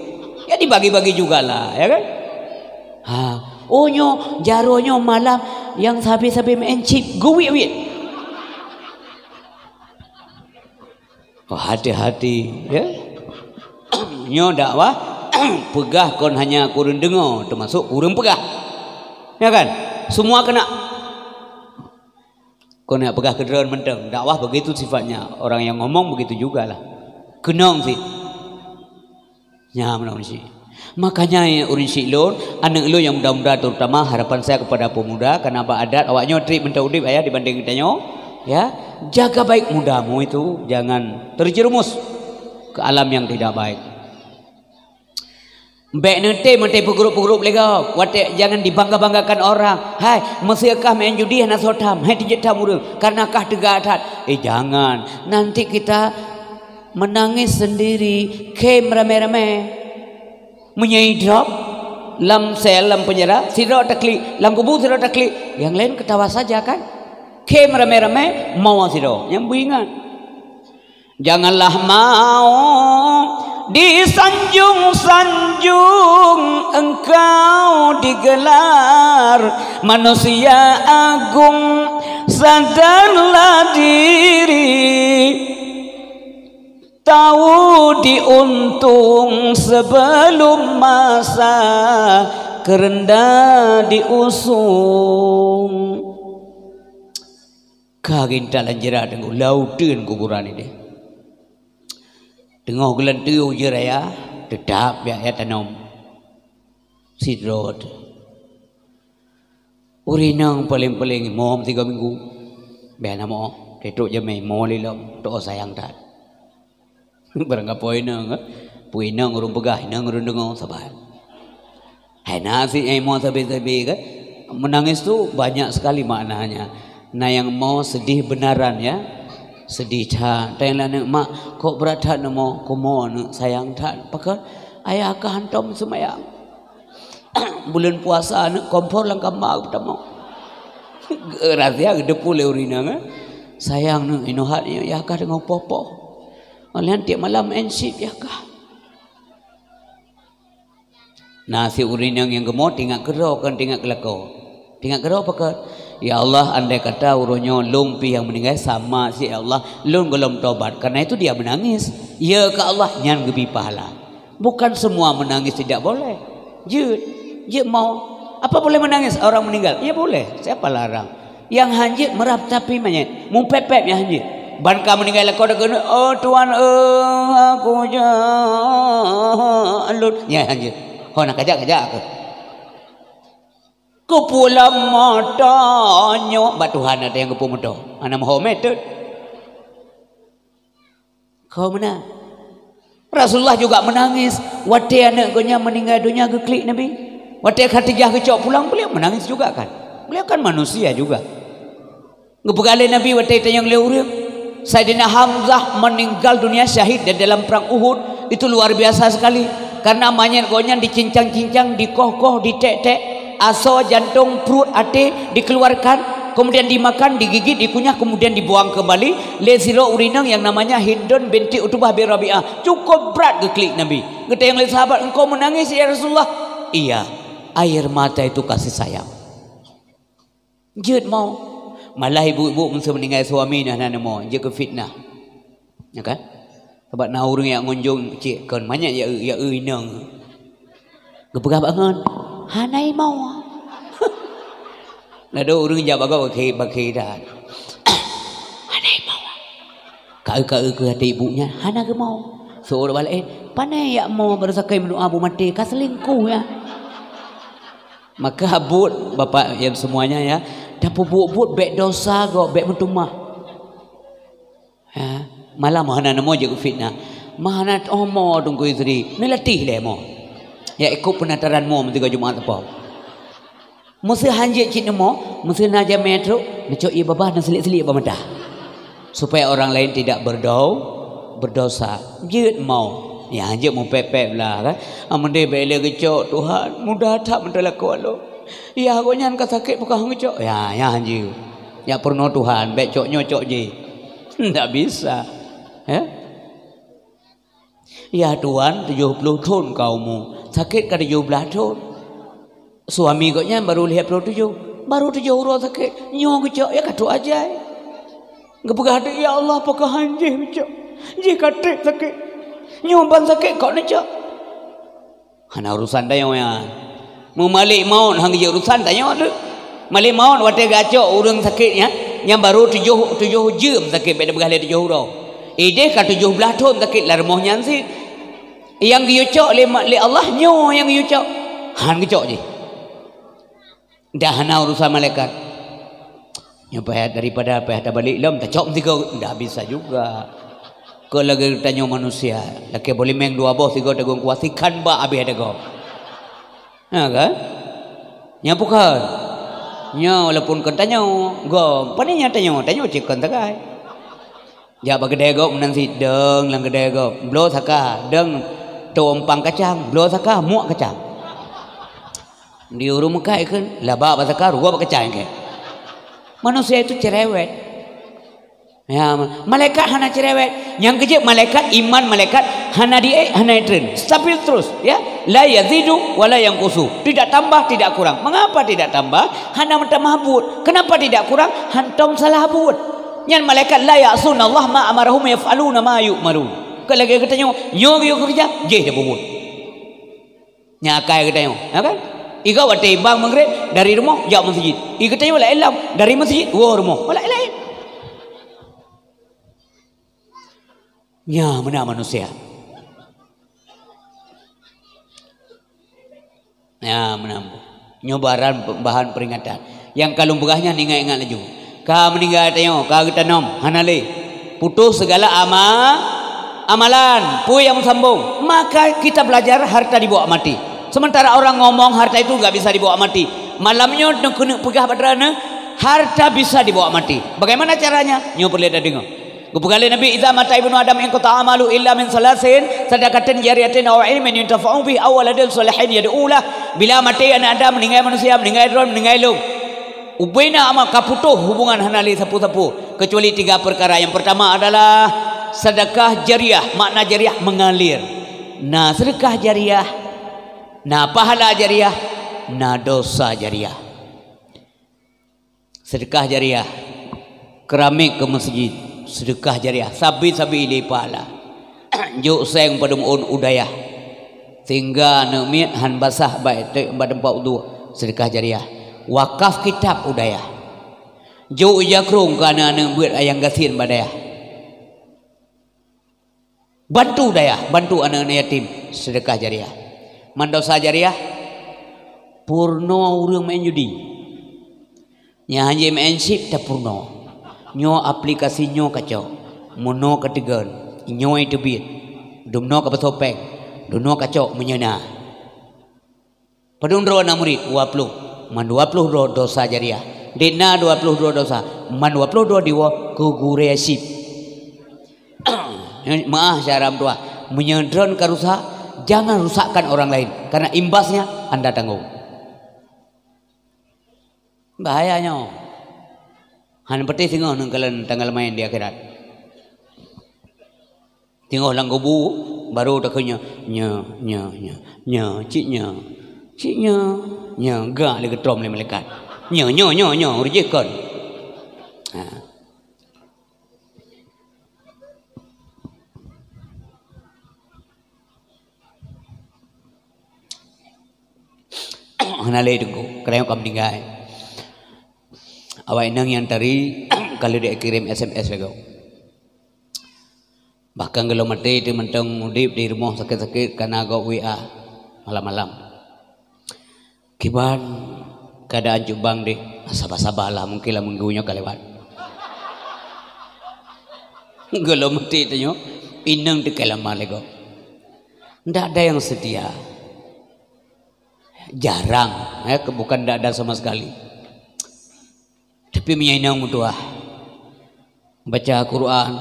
Speaker 2: ya dibagi-bagi jugalah, ya kan? Oh nyo jaronyo malam yang sabi-sabi mencip, guwi-wi. Oh, hati-hati, ya. Nyo dakwah pegah kon hanya kurun dengar, termasuk kurun pegah. Ya kan? Semua kena. Kau nak pegah kenderaan menteng. Dakwah begitu sifatnya. Orang yang ngomong begitu juga lah. Kenang sih. Ya menang sih. Makanya urin silon, anak lu yang muda-muda terutama harapan saya kepada pemuda, kenapa adat awaknya trip mentau udip ya dibanding kita ya, jaga baik mudamu itu, jangan terjerumus ke alam yang tidak baik. Baik nanti menteri pegrup-pegrup lega, watek jangan dibangga-banggakan orang. Hai, mestiakah main judi nak sotam? Hai dijat tamurung, karenakah tegak jangan. Nanti kita menangis sendiri, kem rame-rame. Menyai drop lam sel lam penjara siro takli lam kubur siro takli yang lain ketawa saja kan kem rame-rame mau siro yang beringat janganlah mau disanjung-sanjung engkau digelar manusia agung sadarlah diri tahu diuntung sebelum masa kerendah diusung kagintalan jera dengan lautin kuburan ini tengok gelan tu jera ya tetap ya tanam sidrod urinang paling-paling mohon 3 minggu biar mo ketuk jamai mo lilom to sayang tak barang apa puinang urung pegah inang urung dengar sabar. Hai nasi mau sabi-sabi kan menangis tu banyak sekali maknanya. Nah yang mau sedih benaran ya, sedih cah. Tenglah nak mak kok berat tak namo komo sayang tak. Pakar ayah akan hantam semayang. Bulan puasa nak kompor langkah mak pertama. Rahasia gede pula urinang sayang nak inohat ya akan dengan popo. Malihan tiap malam ensip ya kah? Nasi urin yang gemuk tinggal kerau kan tinggal kelakau. Tinggal kerau apa? Ya Allah andai kata uronyo lumpi yang meninggal sama si Allah lun belum tobat karena itu dia menangis. Ya ke Allah nyan gebi pahala. Bukan semua menangis tidak boleh. Je mau apa boleh menangis orang meninggal? Ya boleh. Siapa larang? Yang hanjit merap tapi manyet. Mumpepep yang hanjit. Ban kamu meninggal kau dah kena oh Tuhan aku jalur ya anjir kau nak kajak ke kepula matanya bat Tuhan ada yang kepula mata anak Muhammad tu kau mana Rasulullah juga menangis wate anak kau meninggal dunia ke klik Nabi wate Khadijah kecok pulang beliau menangis juga kan beliau kan manusia juga ngepegalai Nabi wate tanya beliau Sayyidina Hamzah meninggal dunia syahid di dalam perang Uhud itu luar biasa sekali karena mayat gonya dicincang-cincang, dikoh-koh, ditek-tek, aso, jantung, perut, hati dikeluarkan, kemudian dimakan, digigit, dikunyah, kemudian dibuang kembali. Leziro urinang yang namanya Hindun binti Utbah bin Rabi'ah cukup berat ke klik Nabi. Kata yang lain sahabat, engkau menangis ya Rasulullah? Iya, air mata itu kasih sayang. Jut mau. Malah ibu-ibu mesti meninggal suami nah namo je ke fitnah. Ya kan? Sebab nah urang yang ngunjung cik kan banyak ya inang. Gepegah bangun. Hanai mau. Nah do urang jawab agak bagi dah. Hanai mau. Kau ke hati ibunya, hana ke mau. Suruh balik panai ya mau bersakai mendoa abu mati ka selingkuh ya. Maka abut bapak yang semuanya ya dapat buat bek dosa kok bek mentumah ya malah mana namo je fitnah mana omo tunggu istri ni latih le mo ya ikut penataran mo mesti Jumaat apa mesti hanjit cik namo mesti naja metro necok ia babah dan selik-selik apa supaya orang lain tidak berdosa jeut mau ya hanjit mau pepep lah kan amende bele kecok Tuhan mudah tak mendelak Allah ya aku nyan sakit bukan ngecok ya anjir ya pernah Tuhan becok nyocok je tidak bisa ya Tuhan 70 tahun kaumu sakit kada 17 tahun suami kau nyan baru lihat 27 baru 7 orang sakit nyong ngecok ya kadu aja ngepegah ya Allah apakah anjir ngecok je katik sakit nyong ban sakit kau ngecok hana urusan dah yang
Speaker 1: Mu malik maut hang je urusan tanya tu. Malik maut wate gacok urang sakitnya yang baru 7 jam sakit pada begal 7 dah. Ide ka 17 tahun sakit lah remoh nyan si. Yang giyocok le Allah nyo yang giyocok. Han gecok je. Dah hana urusan malaikat. Nyapa daripada apa balik lam tak cok tiga dah bisa juga. Ke lagi tanya manusia, laki boleh meng 2 bos 3 tegung kuasikan ba habis ada go. Ha kan? Nya bukan. Nya walaupun kan tanya go, pani nya tanya cikon takai. Ja ba gede go menan si deng lang gede go. Blo saka deng tompang kacang, blo saka muak kacang. Di urung kai kan laba ba saka ruwa ba kacang ke. Manusia itu cerewet. Ya, malaikat hana cerewet. Yang kecil malaikat iman malaikat hana tren stabil terus ya. La yazidu wala yanqusu. Tidak tambah tidak kurang. Mengapa tidak tambah? Hana mahbud. Kenapa tidak kurang? Hantom salah bud. Yang malaikat la ya'sun Allah ma amarahum yaf'aluna ma yu'marun. Kalau lagi katanya nyo kerja je dia bubut. Nyakai katanya, ya kan? Iga wate bang maghrib dari rumah jauh masjid. Iga katanya wala ilam dari masjid wa rumah. Wala ilam. Ya, mana manusia? Ya, mana? Nyobaran bahan peringatan. Yang kalung begahnya ingat laju. Ka meninggal tanya, ka kita nom, hanale. Putus segala amalan, pu yang sambung. Maka kita belajar harta dibawa mati. Sementara orang ngomong harta itu enggak bisa dibawa mati. Malamnya nak kena pegah badrana, harta bisa dibawa mati. Bagaimana caranya? Nyo perlu ada dengar. Gupukali Nabi idza mata ibnu adam in qata amalu illa min salasin sadaqatin jariyatin aw ilmin yuntafa'u bihi aw waladin salihin yad'ulah. Bila mati anak Adam meninggal manusia meninggal drone meninggal lu ubina amal kaputuh hubungan hanali sapu-sapu kecuali 3 perkara. Yang pertama adalah sedekah jariah. Makna jariah mengalir. Nah sedekah jariah, nah pahala jariah, nah dosa jariah. Sedekah jariah keramik ke masjid, sedekah jariah sabi-sabi li pahala. Juk seng pada muun udayah sehingga nemit han basah baik pada 42 sedekah jariah. Wakaf kitab udayah. Juk jakrung kana ne buat ayang gasin badayah. Bantu udayah, bantu anak yatim, sedekah jariah. Mandosa jariah purno urang main judi. Nya hanje main sip ta purno. Nyo aplikasi nyo kacau. Mono ketigan, nyo itu bit. Dumno ka pesopeng. Dumno kacau menyena. Padung ro na murid 20. Man 20 dosa jariah. Dina 22 dosa. Man 22 diwa kugure sip. Maah syaram doa. Menyedron ka rusak, jangan rusakkan orang lain karena imbasnya Anda tanggung. Bahayanya. Han peti singo nang kalian tanggal main di akhirat. Tengok lang kubu baru dah kenya nya ciknya gak le getrom le malaikat. Nya urjekon. Ha. Hanale dengku kerana kamu meninggal. Awak nang yang tadi kalau dia kirim SMS lego. Bahkan kalau mati dia mentang mudip di rumah sakit-sakit karena agak WA malam-malam. Kiban keadaan jubang deh, sabar-sabarlah mungkin lah menggunya kelewat. Kalau mati tanya, inang di kelama lego. Tidak ada yang setia. Jarang, bukan tidak ada sama sekali. Tapi menyainang doa, baca Quran,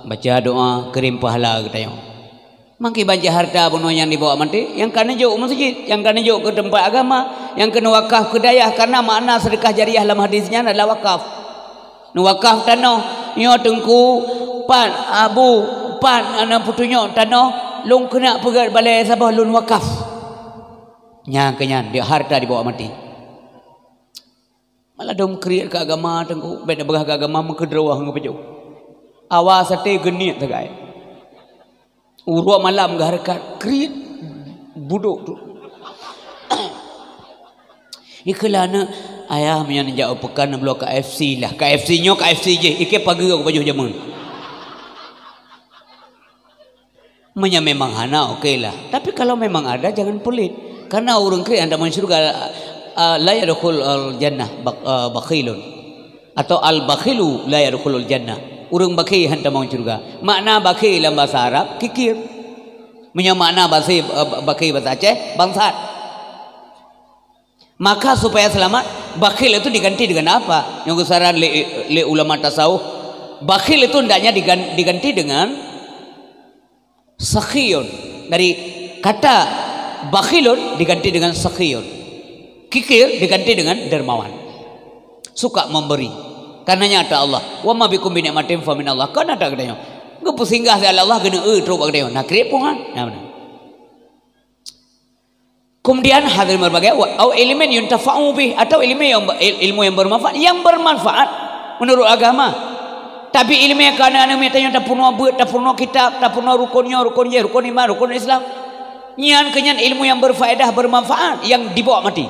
Speaker 1: baca doa, kirim pahala kita yang. Mangki banyak harta bunuh yang dibawa mati, yang kena jauh masjid, yang kena jauh ke tempat agama, yang kena wakaf ke dayah karena makna sedekah jariah dalam hadisnya adalah wakaf. Nu wakaf tanah, nyo tengku pan abu pan anak putunya tanah, lung kena pegat balai sabah lun wakaf. Nya kenyan dia harta dibawa mati. Malah dom kriat ke agama tengku beda begah ke agama mengkedrawah ngepejau. Awas sate genit tagai. Urua malam ke harkat kriat buduk tu. Ikelana ayah menyanjak pekan blok KFC lah. KFC nyo KFC je. Ike pagi aku baju jamun. Menya memang hana okey lah. Tapi kalau memang ada jangan pelit. Karena orang kiri anda masuk surga la yadkhul al jannah bakhilun atau al bakhilu la yadkhulul jannah. Orang bakhil hendak masuk surga. Makna bakhil dalam bahasa Arab kikir. Menya makna bahasa bakhil bahasa Aceh bangsat. Maka supaya selamat, bakhil itu diganti dengan apa? Yang saran le ulama tasawuf, bakhil itu hendaknya diganti dengan sakhiyun. Dari kata bakhilun diganti dengan sakhiyun. Kikir diganti dengan dermawan. Suka memberi. Karenanya ada Allah. Wa ma bikum bi ni'matin fa min Allah. Kan ada katanya. Gepu singgah dari Allah kena terus katanya. Nak krep pun kan. Ya benar. Kemudian hadirin berbagai atau ilmin yuntafa'u bih atau ilmu yang bermanfaat menurut agama. Tapi ilmu yang kana anu metanya tak purna buat, tak purna kitab, tak purna rukunnya, rukun iman, rukun Islam. Nyan kenyan ilmu yang berfaedah, bermanfaat yang dibawa mati.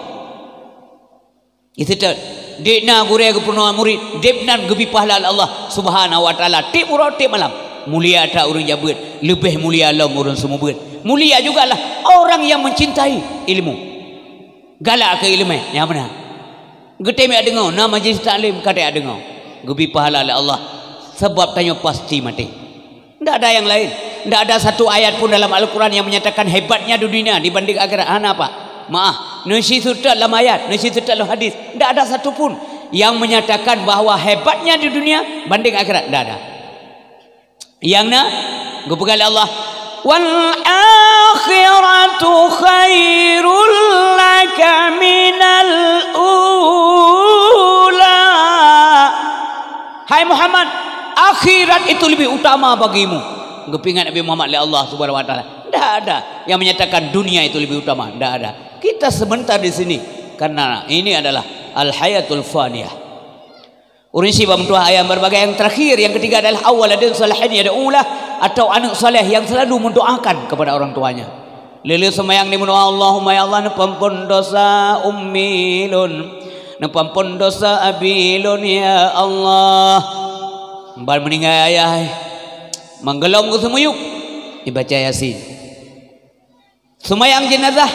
Speaker 1: Itu tu. Dekna gure ke purna murid, dekna gebi pahala Allah Subhanahu wa taala. Tip urang tip malam. Mulia tak urang jabut, lebih mulia Allah urang semua buat. Mulia jugalah orang yang mencintai ilmu. Galak ke ilmu, yang benar. Gete me dengar, nama majlis taklim kata dengar. Gebi pahala oleh Allah. Sebab tanya pasti mati. Tidak ada yang lain. Tidak ada satu ayat pun dalam Al-Quran yang menyatakan hebatnya dunia dibanding akhirat. Hana apa? Maaf, nasi sutra dalam ayat, nasi sutra dalam hadis. Tidak ada satu pun yang menyatakan bahawa hebatnya di dunia banding akhirat. Tidak ada. Yang na, gue pegang Allah. Wal akhiratu khairul laka minal ula. Hai Muhammad, akhirat itu lebih utama bagimu. Kepingan Nabi Muhammad oleh Allah Subhanahu wa taala. Tidak ada yang menyatakan dunia itu lebih utama. Tidak ada. Kita sebentar di sini karena ini adalah al-hayatul faniyah. Urinsi bamtuah ayat berbagai yang terakhir, yang ketiga adalah awal adin salihin yad'ulah atau anak saleh yang selalu mendoakan kepada orang tuanya. Lili semayang ni mendoa Allahumma ya Allah nepampun dosa ummilun, nepampun dosa abilun ya Allah. Bar meninggal ayah menggelom ke semuyuk dibaca Yasin. Semayang jenazah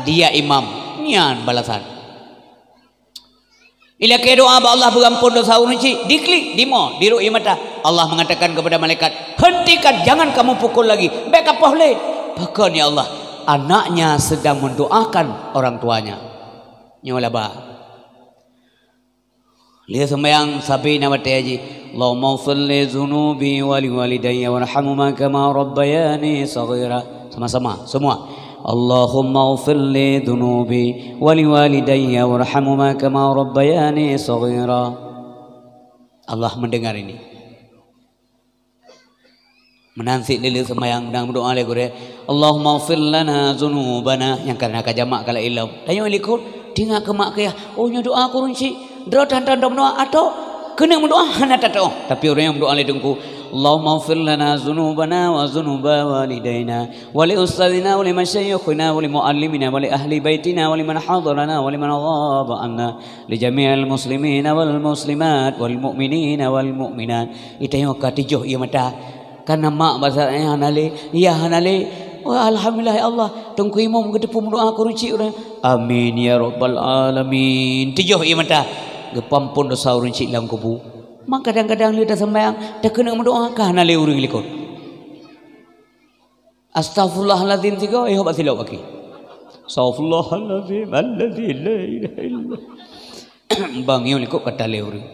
Speaker 1: dia imam, nyan balasan. Ila ke doa Allah pengampun dosa urinci, diklik dimo diru'i mata. Allah mengatakan kepada malaikat, hentikan, jangan kamu pukul lagi. Baik apa boleh? Bahkan ya Allah, anaknya sedang mendoakan orang tuanya. Nyola ba. Lihat sembahyang sapi nama taji. Allahumma ighfir li dzunubi wa li walidayya warhamhuma kama rabbayani shaghira. Sama-sama semua. Allahumma ighfir li dzunubi wa li walidayya warhamhuma kama rabbayani shaghira. Allah mendengar ini. Menansi lili sembahyang dan berdoa le gore. Allahumma ighfir lana dzunubana yang karena kajamak kala ilau. Tanya likut tinggal ke mak ke. Oh nya doa kurunci. Dro tantan doa atau kena mendoa hana tato. Tapi orang yang berdoa le dengku. Allahumma ighfir lana dzunubana wa dzunuba walidayna wa li ustadina wa li masyayikhina wa li muallimina wa li ahli baitina wa liman hadarana wa liman ghaba anna li jami'il muslimina wal muslimat wal mu'minina wal mu'minat. Itayo katijoh ieu mata karena mak bahasa hanale ya hanale. Wah alhamdulillah ya Allah tungku imam gedepu doa kurunci urang. Amin ya rabbal alamin. Tijoh ieu mata gepampun dosa urunci lang kubu. Mak kadang-kadang lihat sembahyang tak kena mendoakan nale urang likut. Astaghfirullahaladzim tiga hebat silau bagi. Astaghfirullahaladzim alladzi la ilaha illa. Bang yo likut kata le urang.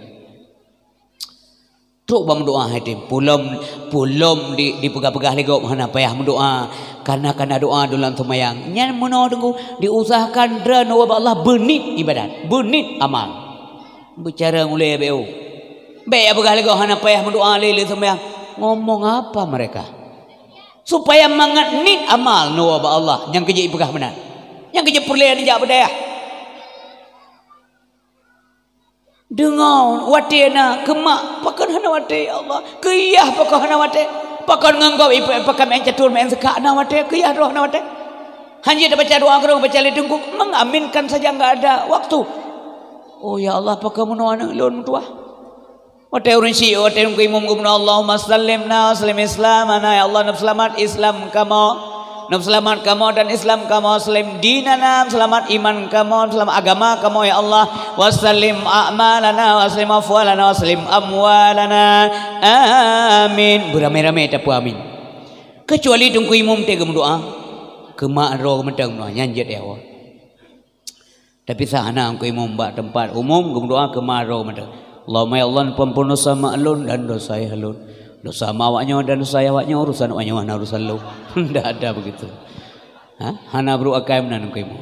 Speaker 1: Tok bang doa hatim pulom di pegah-pegah lego mana payah mendoa karena doa dalam sembahyang. Nyan menawa tunggu diusahakan dra no Allah benit ibadat, benit amal. Bicara mulai beu. Baik pegah lego hana payah mendoa le sembahyang. Ngomong apa mereka? Supaya mangat amal no Allah yang kerja pegah benar. Yang kerja perlian jak berdaya. Dengar watena kemak pakan hana wate ya Allah kiyah pakan hana wate pakan nganggap pakan main catur main sekak hana wate kiyah roh hana wate
Speaker 2: Hanya dah baca doa kerana baca ledengkuk, mengaminkan saja enggak ada waktu. Oh ya Allah, apa kamu nak lon tua? Wate urun si, wate urun imam gubna Allahumma sallimna sallim islamana ya Allah, nak selamat Islam kamu, nak selamat kamu dan Islam kamu, salim dinana, selamat iman kamu, selamat agama kamu ya Allah. Wasallim a'malana, wasallim afwalana, wasallim amwalana. Amin. Beramai-ramai tapu amin. Kecuali tunggu imam tega doa. Kemak roh mentang doa nyanjat ya Allah. Tapi sahana angku imam bak tempat umum doa kemak roh mentang. Allahumma ya Allah pengampun dosa maklun dan dosa saya halun. Dosa mawaknya dan dosa awaknya urusan awaknya mana urusan lu. Tidak ada begitu. Ha? Hana bro akai menan angku imam.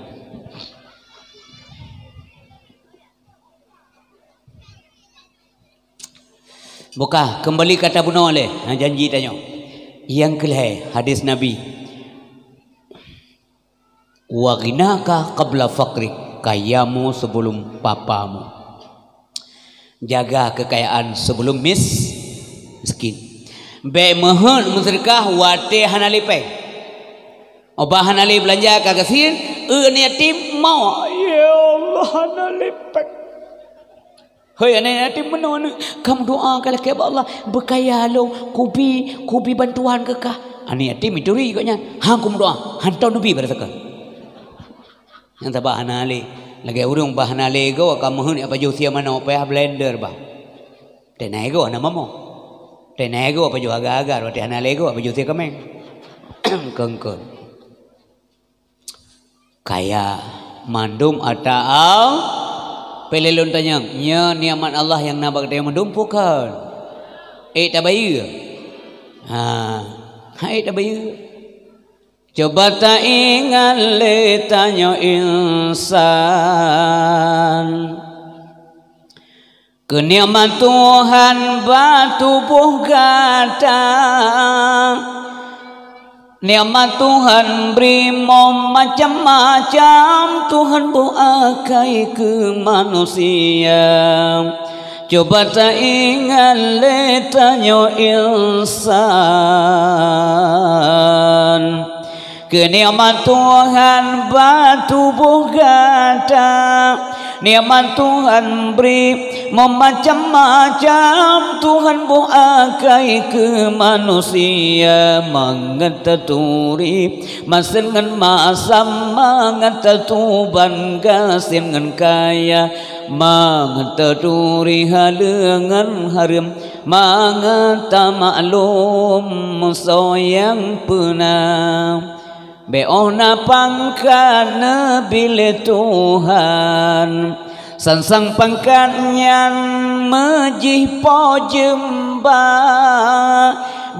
Speaker 2: Buka kembali kata bunuh oleh janji tanya. Yang kelih hadis Nabi. Wa ghinaka qabla faqrik, kayamu sebelum papamu. Jaga kekayaan sebelum miskin. Be mohon musyrikah wate hanalipe. Obah hanali belanja kagasir, ni yatim mau. Ya Allah hanalipe. Hei anak yatim menon, kamu doa kalau ke Allah berkaya lo, kubi bantuan kekah. Anak yatim itu ri katnya. Hang kum doa, hantar nabi pada sekal. Yang tabah hanali lagi urung bah hanali go kamu hun apa jo sia mana apa blender bah tenai go nama mo tenai go apa jo agar wate hanali go apa jo sia kameng kengkon kaya mandum ataau pelelun tanyang nya niamat Allah yang nabak dia mendumpukan tabayu tabayu. Coba tak ingat letanya insan, kenikmat Tuhan batubuh gata, nikmat Tuhan beri macam-macam, Tuhan buakai ke manusia. Coba tak ingat letanya insan, kenikmat Tuhan batubuh gata, nikmat Tuhan beri macam-macam, Tuhan buakai ke manusia. Mengetaturi masengan masam, mengetatuban gasim ngan kaya, mengetaturi halengan harim, mengetaklum soyang penam. Beona pangkat nebile Tuhan, sansang pangkatnya mejih po jemba.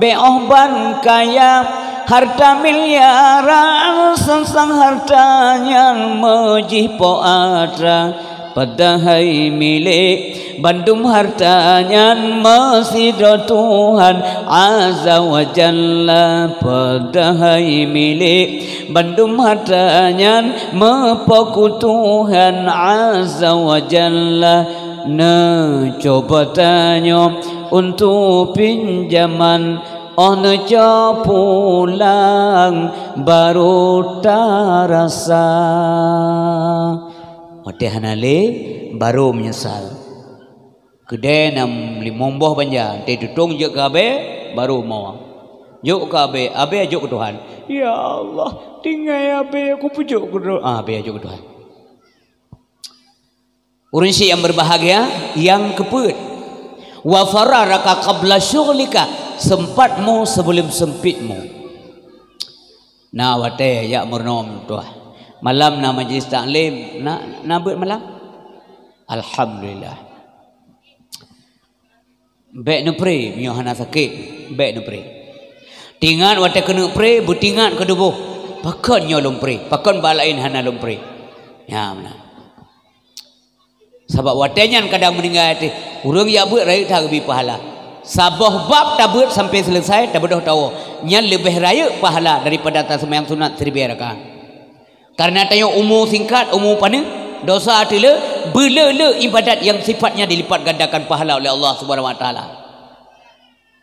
Speaker 2: Beoh ban kaya harta miliaran, sansang hartanya mejih po atra. Padahal milik bandum hartanya masjid Tuhan Azza wa Jalla. Padahal milik bandum hartanya mepoku Tuhan Azza wa Jalla. Coba tanya untuk pinjaman, neco pulang baru terasa. Wate hanale baru menyesal. Kedai nam limomboh banja, te tutung je kabe baru mau. Juk kabe, abe juk ke Tuhan. Ya Allah, tinggal abe aku pujuk ke Tuhan. Abe juk ke Tuhan. Urun si yang berbahagia, yang keput. Wa fararaka qabla syughlika, sempatmu sebelum sempitmu. Nah wate ya murnom Tuhan. Malam na majlis taklim na buat malam. Alhamdulillah. Baik nu pray mio hana sakit, baik nu pray. Tingat wate kena pray, butingat ke dubuh. Pakon nyo lom pray, pakon balain hana lom pray. Ya mana. Sebab wate nyan kadang meninggal hati, urang ya buat raya tak lebih pahala. Sabah bab tak buat sampai selesai, tak bodoh tahu. Nyan lebih raya pahala daripada atas sembahyang sunat 1000 rakaat. Karena tanya umur singkat, umur pana, dosa atila, bela-la ibadat yang sifatnya dilipat gandakan pahala oleh Allah Subhanahu Wa Taala.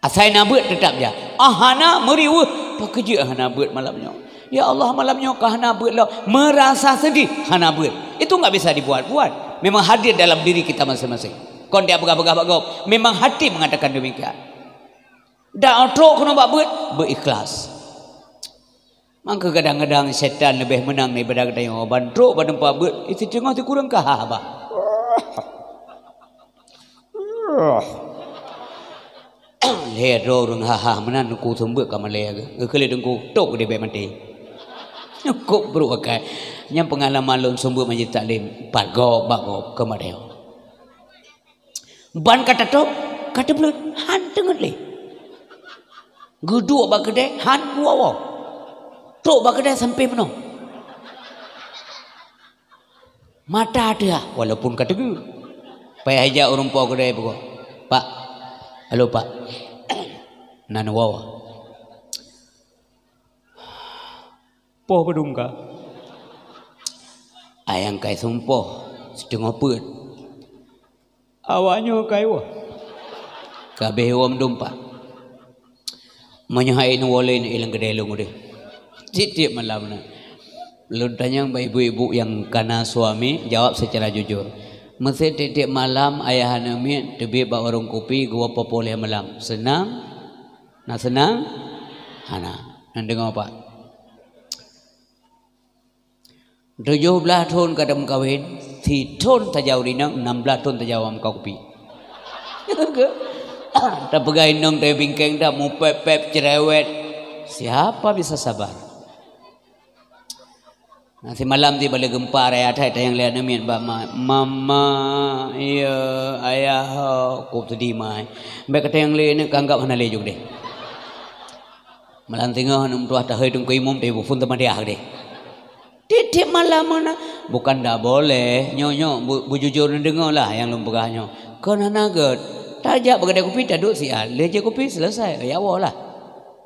Speaker 2: Asai nak buat tetap je. Hana meriwah, apa kerja hana buat malamnya. Ya Allah malamnya kah hana beut lah. Merasa sedih hana beut. Itu enggak bisa dibuat-buat. Memang hadir dalam diri kita masing-masing. Kon dia begah-begah. Memang hati mengatakan demikian. Dah outro kena buat beut, berikhlas. Maka kadang-kadang syaitan lebih menang daripada kita yang bantruk pada empat beut. Itu tengah tu kurang kah abah. Leher orang haha menan ku sembut ka malaya ke. Kele dengku tok dia baik mati. Kok beruakai. Yang pengalaman lon sembut majlis taklim 4 gop ke madeo. Ban kata tok kata belum han tenget le. Guduk bak kedai han wawa. Tok bak kedai sampai mana? Mata dia walaupun kata gu. Payah ajak orang tua kedai pokok. Pak. Halo Pak. Nan wawa. Poh pedung ka. Ayang kai sumpah setengah peut. Awaknya kai wa. Kabeh wam dompa. Menyahai nu wale ni ilang kedai lu ngode. Titik malam na. Lu tanya ibu-ibu yang kana suami jawab secara jujur. Mesti titik malam ayah nami tebi ba warung kopi gua popoleh malam. Senang? Nak senang? Hana. Nan dengar apa? 17 tahun kadang kawin, 3 tahun tajau rinang, 16 tahun tajau am kopi. Tak pegai nong teh bingkeng dah mu pep cerewet. Siapa bisa sabar? Nanti malam di balik gempa raya ada yang lihat namian mama iya ayah kau tadi mai. Baik kata yang lain ni kanggap mana lejuk deh. Malam tengah nam tuah dah hidung kau imam deh bufun teman dia deh. Titik malam mana bukan dah boleh nyok bujujur dengar lah yang lom pegahnya. Kau nanagat tajak berkedai kopi tak duduk sial. Leje kopi selesai ya Allah lah.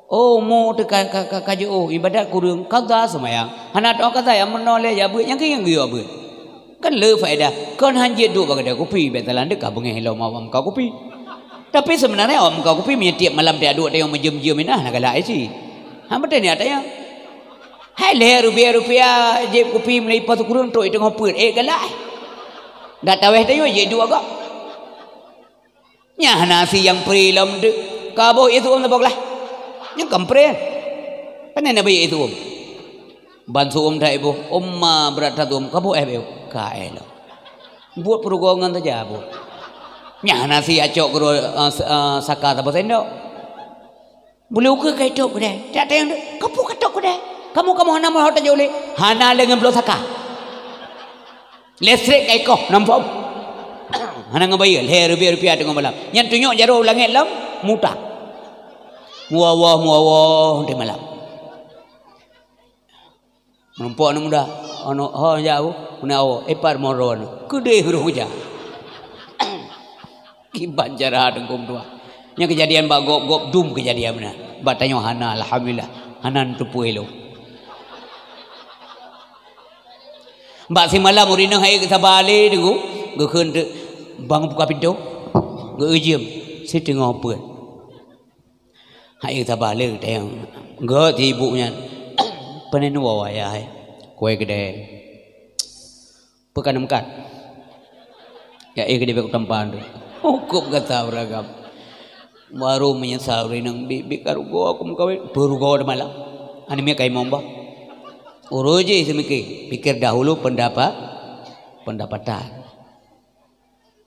Speaker 2: Oh mu tekan kaju ibadat kurang qada semayang. Hana tok kata yang menoleh ya bu yang yang giu bu. Kan le faedah. Kon hanjit duduk berkedai kopi betalan dekat bengih hilau mawam kau kopi. Tapi sebenarnya om kau kopi punya tiap malam dia duduk dia menjem-jem inah nak galak isi. Ha betul ni ada yang hai le rupiah je kopi melipat kurang tok itu ngoput galak. Dak taweh tayo je dua gak. Nya nasi yang prilam de kabo itu om leboklah. Yang kampren. Panen nabi itu om. Bantu om dah ibu. Omma berat satu om. Kabu ibu. Kaelo. Buat pergoongan saja bu. Nyah nasi acok kero saka apa sendok. Boleh uka kai tok kedai. Tak tayang kapu katok kedai. Kamu hana mau hotel jole. Hana dengan belum saka. Listrik kai kau nampak. Hana ngabayar. Rupiah dengan malam. Yang tunjuk jarum langit lam muta. Muawah di malam. Nampak anak muda. Anak jauh. Anak epar moron. Kedai huru hujan. Kiban cara dengkum tua. Yang kejadian bak gop dum kejadian benar. Batanya hana alhamdulillah. Hanan tupu elo. Mbak si malam urina hai ke sabale dengu. Gekeun bang buka pintu. Geujem. Si tengah apa? Hai kita balik dia yang enggak di ibunya panen wawa ya hai kue gede pekan emkat ya gede beku tempan tu hukum kata beragam baru menyesal rinang bibi karugo aku mengkawin berugo malam anime kai momba uroje semiki pikir dahulu pendapatan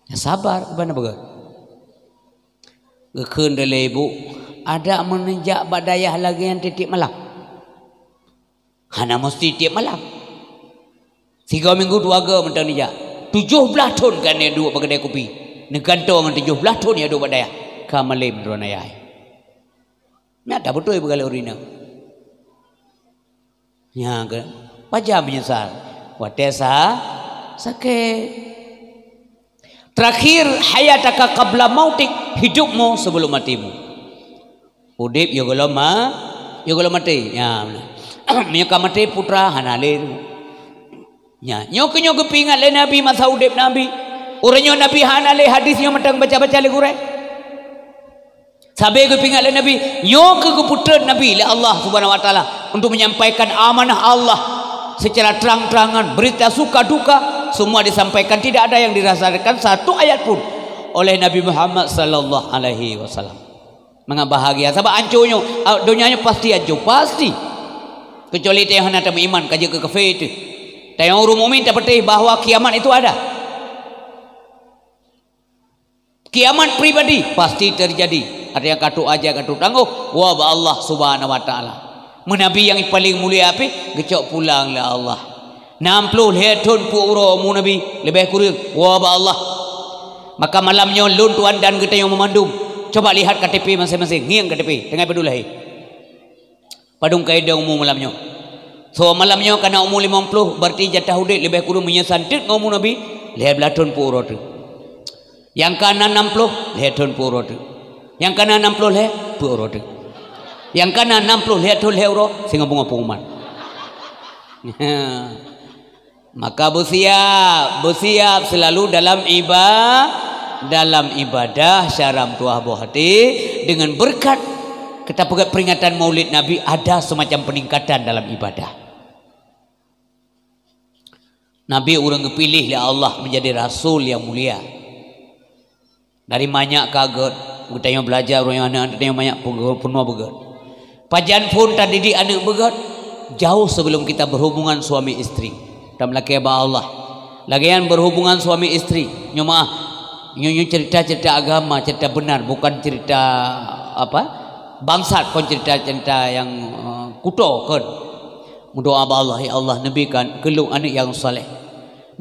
Speaker 2: ya sabar kepada baga gekeun dari ibu ada menenjak badayah lagi yang titik malam. Hana mesti titik malam. 3 minggu 2 ke mentang nijak. 17 tahun kan dia duduk berkedai kopi. Negantong 17 tahun dia duduk badayah. Kamalim drone ayah. Nyata betul ibu kali urina. Ya ke? Pajam menyesal. Watesa sakit. Terakhir hayataka qabla mautik, hidupmu sebelum matimu. Udip yo golom mati. Ya. Nya mati putra hanalin. Nya nyok pingat le nabi masa udip nabi. Uranyo nabi hanale hadis yang matang baca-baca le kurai. Sabe ke pingat le nabi nyok ke putra nabi le Allah Subhanahu wa taala
Speaker 1: untuk menyampaikan amanah Allah secara terang-terangan, berita suka duka semua disampaikan, tidak ada yang dirasakan satu ayat pun oleh Nabi Muhammad sallallahu alaihi wasallam. Mengapa bahagia? Sebab hancurnya dunianya pasti hancur, pasti. Kecuali yang hendak beriman kerja ke kafir itu. Dan orang mukmin tak percaya bahawa kiamat itu ada. Kiamat pribadi pasti terjadi. Ada yang katu aja katu tangguh wa Allah subhanahu wa taala. Menabi yang paling mulia api gecok pulanglah Allah. 60 hetun puro mu nabi lebih kurang wa Allah. Maka malamnya lun tuan dan kita yang memandum. Coba lihat KTP masing-masing, ngiang KTP tengah pedulai. Padung kaedah umum malamnya. So malamnya karena umur 50 berarti jatah udik lebih kurang menyesantik ngomong nabi lihat belatun puro tu. Yang kanan 60 lihatun puro tu. Yang kanan 60 lihat puro tu. Yang kanan 60 lihatun euro sehingga bunga pengumuman. Maka bersiap selalu dalam ibadah syaram tuah buah hati dengan berkat kita peringatan Maulid Nabi ada semacam peningkatan dalam ibadah. Nabi orang kepilih oleh Allah menjadi rasul yang mulia. Dari banyak kaget, kita yang belajar orang yang anak yang banyak penuh begat. Pajan pun tak didik anak begat jauh sebelum kita berhubungan suami istri. Dan laki Allah. Lagian berhubungan suami istri. Nyonya cerita-cerita agama, cerita benar, bukan cerita bangsat, kon cerita-cerita yang kuto kan. Berdoa ba Allah, ya Allah nabikan kelung anak yang saleh.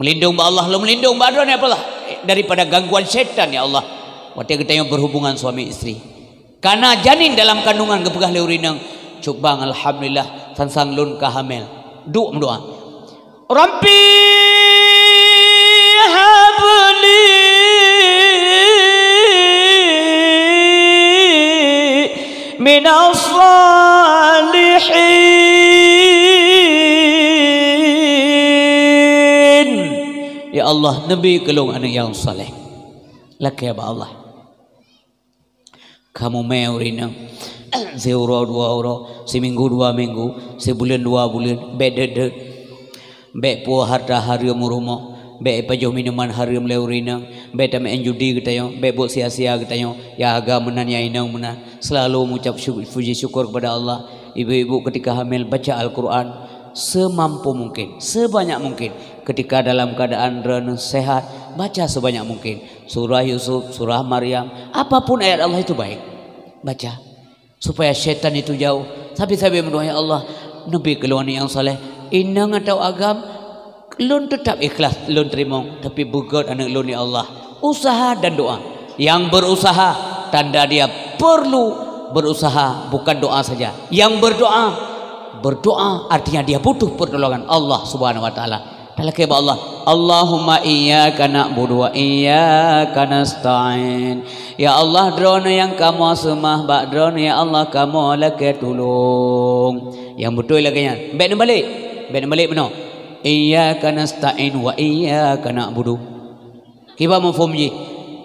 Speaker 1: Melindung ba Allah, lu melindung ba adon ya Allah daripada gangguan syaitan ya Allah. Waktu kita yang berhubungan suami istri. Karena janin dalam kandungan kepegah leurinang cukbang alhamdulillah sansang lun kahamil. Doa. Rabbi habli minas salihin. Ya Allah nabi kelung anak yang saleh. Laki ya Allah. Kamu meurinang seuro 2 euro, seminggu 2 minggu, sebulan 2 bulan, be puah harta harium rumah, be pajoh minuman harium leurinang, be tame judi kita yo, be buat sia-sia kita yo, ya agama menan ya inang menan, selalu mengucap puji syukur kepada Allah. Ibu-ibu ketika hamil baca Al-Quran semampu mungkin, sebanyak mungkin. Ketika dalam keadaan sehat, baca sebanyak mungkin. Surah Yusuf, surah Maryam, apapun ayat Allah itu baik. Baca supaya syaitan itu jauh. Tapi saya berdoa ya Allah, nabi keluar yang saleh, inang atau agam, lun tetap ikhlas, lun terima. Tapi bukan anak lun ya Allah. Usaha dan doa. Yang berusaha tanda dia perlu berusaha, bukan doa saja. Yang berdoa artinya dia butuh pertolongan Allah Subhanahu wa taala. Talaki ba Allah, Allahumma iyyaka na'budu wa iyyaka nasta'in. Ya Allah drone yang kamu sembah, bak drone ya Allah kamu laki tolong. Yang betul lagi nya. Baik balik benar. Iyyaka nasta'in wa iyyaka na'budu. Kiba mafhum ji.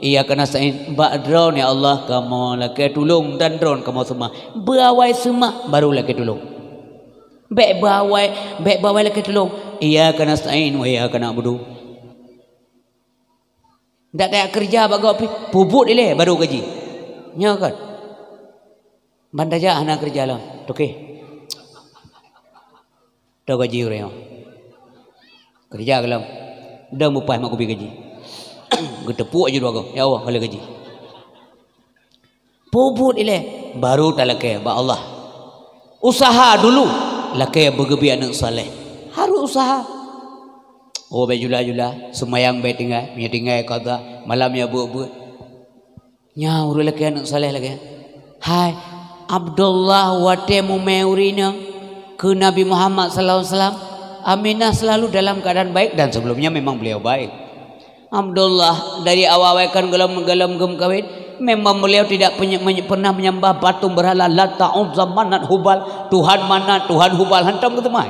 Speaker 1: Iyyaka nasta'in, bak drone ya Allah kamu laki tolong dan drone kamu sembah. Berawai sembah baru laki tolong. Baik bawai lagi tolong. Iyyaka nasta'in wa iyyaka na'budu. Ndak ada kerja bagai api, puput ile baru gaji. Nya kan. Bandaja anak kerja lah. Okey. Dah gaji orang. Kerja kalam. Dah mupai mak kopi gaji. Getepuk aja dua kau. Ya Allah kalau gaji. Puput ile baru talake ba Allah. Usaha dulu. Laki bergebi anak saleh harus usaha. Oh bejula semayang baik tinggal punya tinggal kata malamnya buat nyaur laki anak saleh lagi. Hai Abdullah watemu meurina ke Nabi Muhammad sallallahu alaihi wasallam. Aminah selalu dalam keadaan baik dan sebelumnya memang beliau baik. Abdullah dari awal kan gelam gem kawin. Memang beliau tidak pernah menyembah patung berhala Lata, Uzza, Manat, Hubal. Tuhan Manat, Tuhan Hubal hantam ke temai.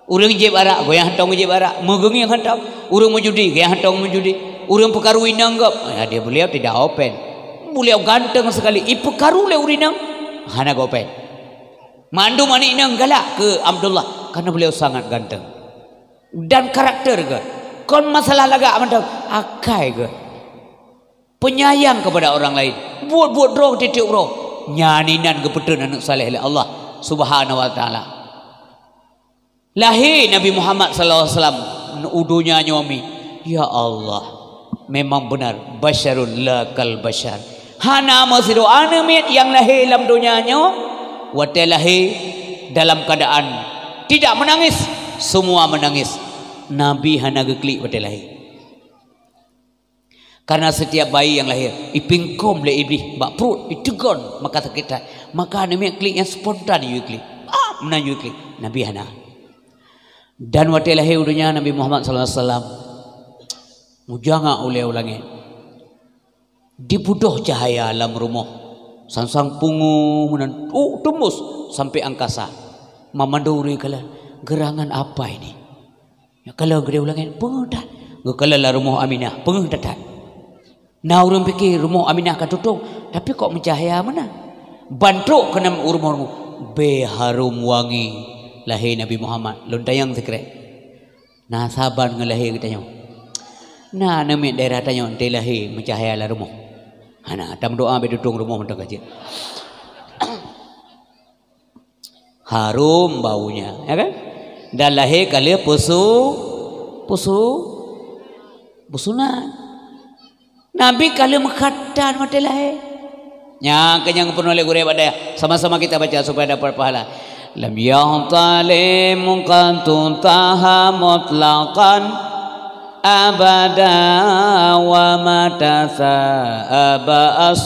Speaker 1: Urang je barak, goyang hantam je barak. Megengi yang hantam. Urang menjudi, goyang hantam menjudi. Urang pekaru inang gap. Dia beliau tidak open. Beliau ganteng sekali. Ipekaru le urinang. Hana open.
Speaker 2: Mandu mani nang galak ke Abdullah karena beliau sangat ganteng. Dan karakter ke. Kon masalah lagak mandang akai ke. Penyayang kepada orang lain. Buat roh titik roh. Nyaninan kebetulan anak saleh oleh Allah Subhanahu wa taala. Lahir Nabi Muhammad sallallahu alaihi wasallam udunya nyomi. Ya Allah, memang benar basyarul lakal basyar. Hana masiru anamit yang lahir dalam dunianya wate lahir dalam keadaan tidak menangis, semua menangis. Nabi hana geklik wate lahir. Karena setiap bayi yang lahir ipingkom le iblis bak perut itegon maka sakit. Maka anamit klik yang spontan you klik. Menan you klik. Nabi hana. Dan wate lahir dunia Nabi Muhammad sallallahu alaihi wasallam mujanga oleh ulangi dibudoh cahaya alam rumah sangsang pungu menan tembus sampai angkasa mamanduri kala gerangan apa ini ya kalau gede ulangi pedah kala la rumah Aminah pengedatat nah orang fikir rumah Aminah kan tutup tapi kok mencahaya mana bantruk kena rumah be harum wangi lahir Nabi Muhammad lontayang sekret nah saban ngelahir kita nyo nah nami daerah tanya te lahir mencahaya la rumah ana tam doa be dudung rumah mentak aja harum baunya ya kan dan lahir kali pusuna Nabi kali mekatan mati lahir nya kenyang pun oleh gure pada sama-sama kita baca supaya dapat pahala lam yahtalim qantun taha mutlaqan abada wa matasa abas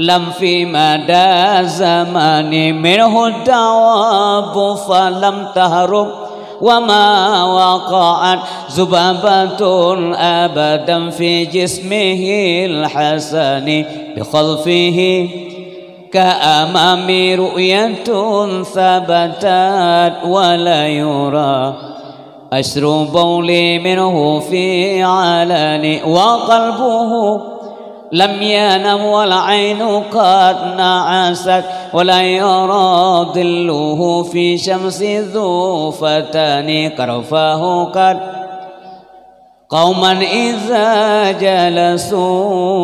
Speaker 2: lam fi mada zamani minhu dawabu falam tahrum wa ma waqa'at zubabatun abadan fi jismihi al-hasani bi khalfihi كأمام رؤية ثبتت ولا يرى أشر بولي منه في علن وقلبه لم ينم والعين قد نعست ولا يرى ظله في شمس ذو فتان كرفاه قد قوما إذا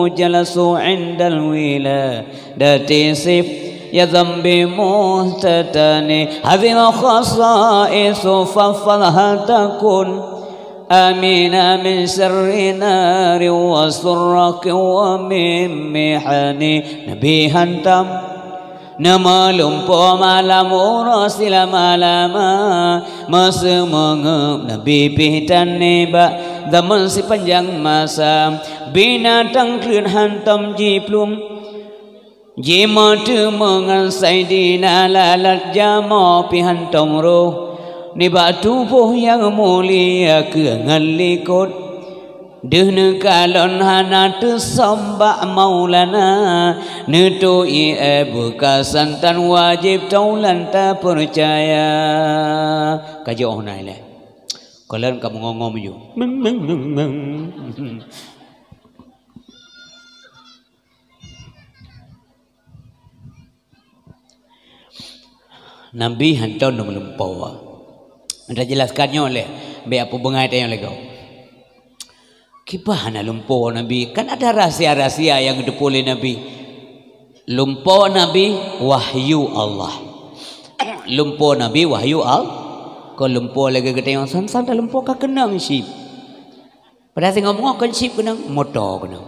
Speaker 2: جلسوا عند الولادة سف يذنب مهتتني هذه الخصائص فافضها تكن آمنا من شر نار وسرك ومن محن نبيها تم nama lumpuh malam urasila malama masa mengep Nabi pihitan nebak zaman si panjang masa binatang kerin hantam jiplum jimata mengansai dina lalat jama pihantam roh nebak tubuh yang mulia kengalikut Dehna kalon hana tersambak maulana Netoi bekas santan wajib taulan tak percaya Kaji ohna ilai Kalian kamu ngomong je Nabi hantar nak melumpau Anda jelaskannya oleh Biar apa bengai tanya oleh kau Kibah na lumpur Nabi kan ada rahsia-rahsia yang dipulih Nabi lumpur Nabi wahyu Allah lumpur Nabi wahyu Allah kau lumpur lagi kita yang san-san dah lumpur kau kenang sip pada saya ngomong kan sip kenang motor kenang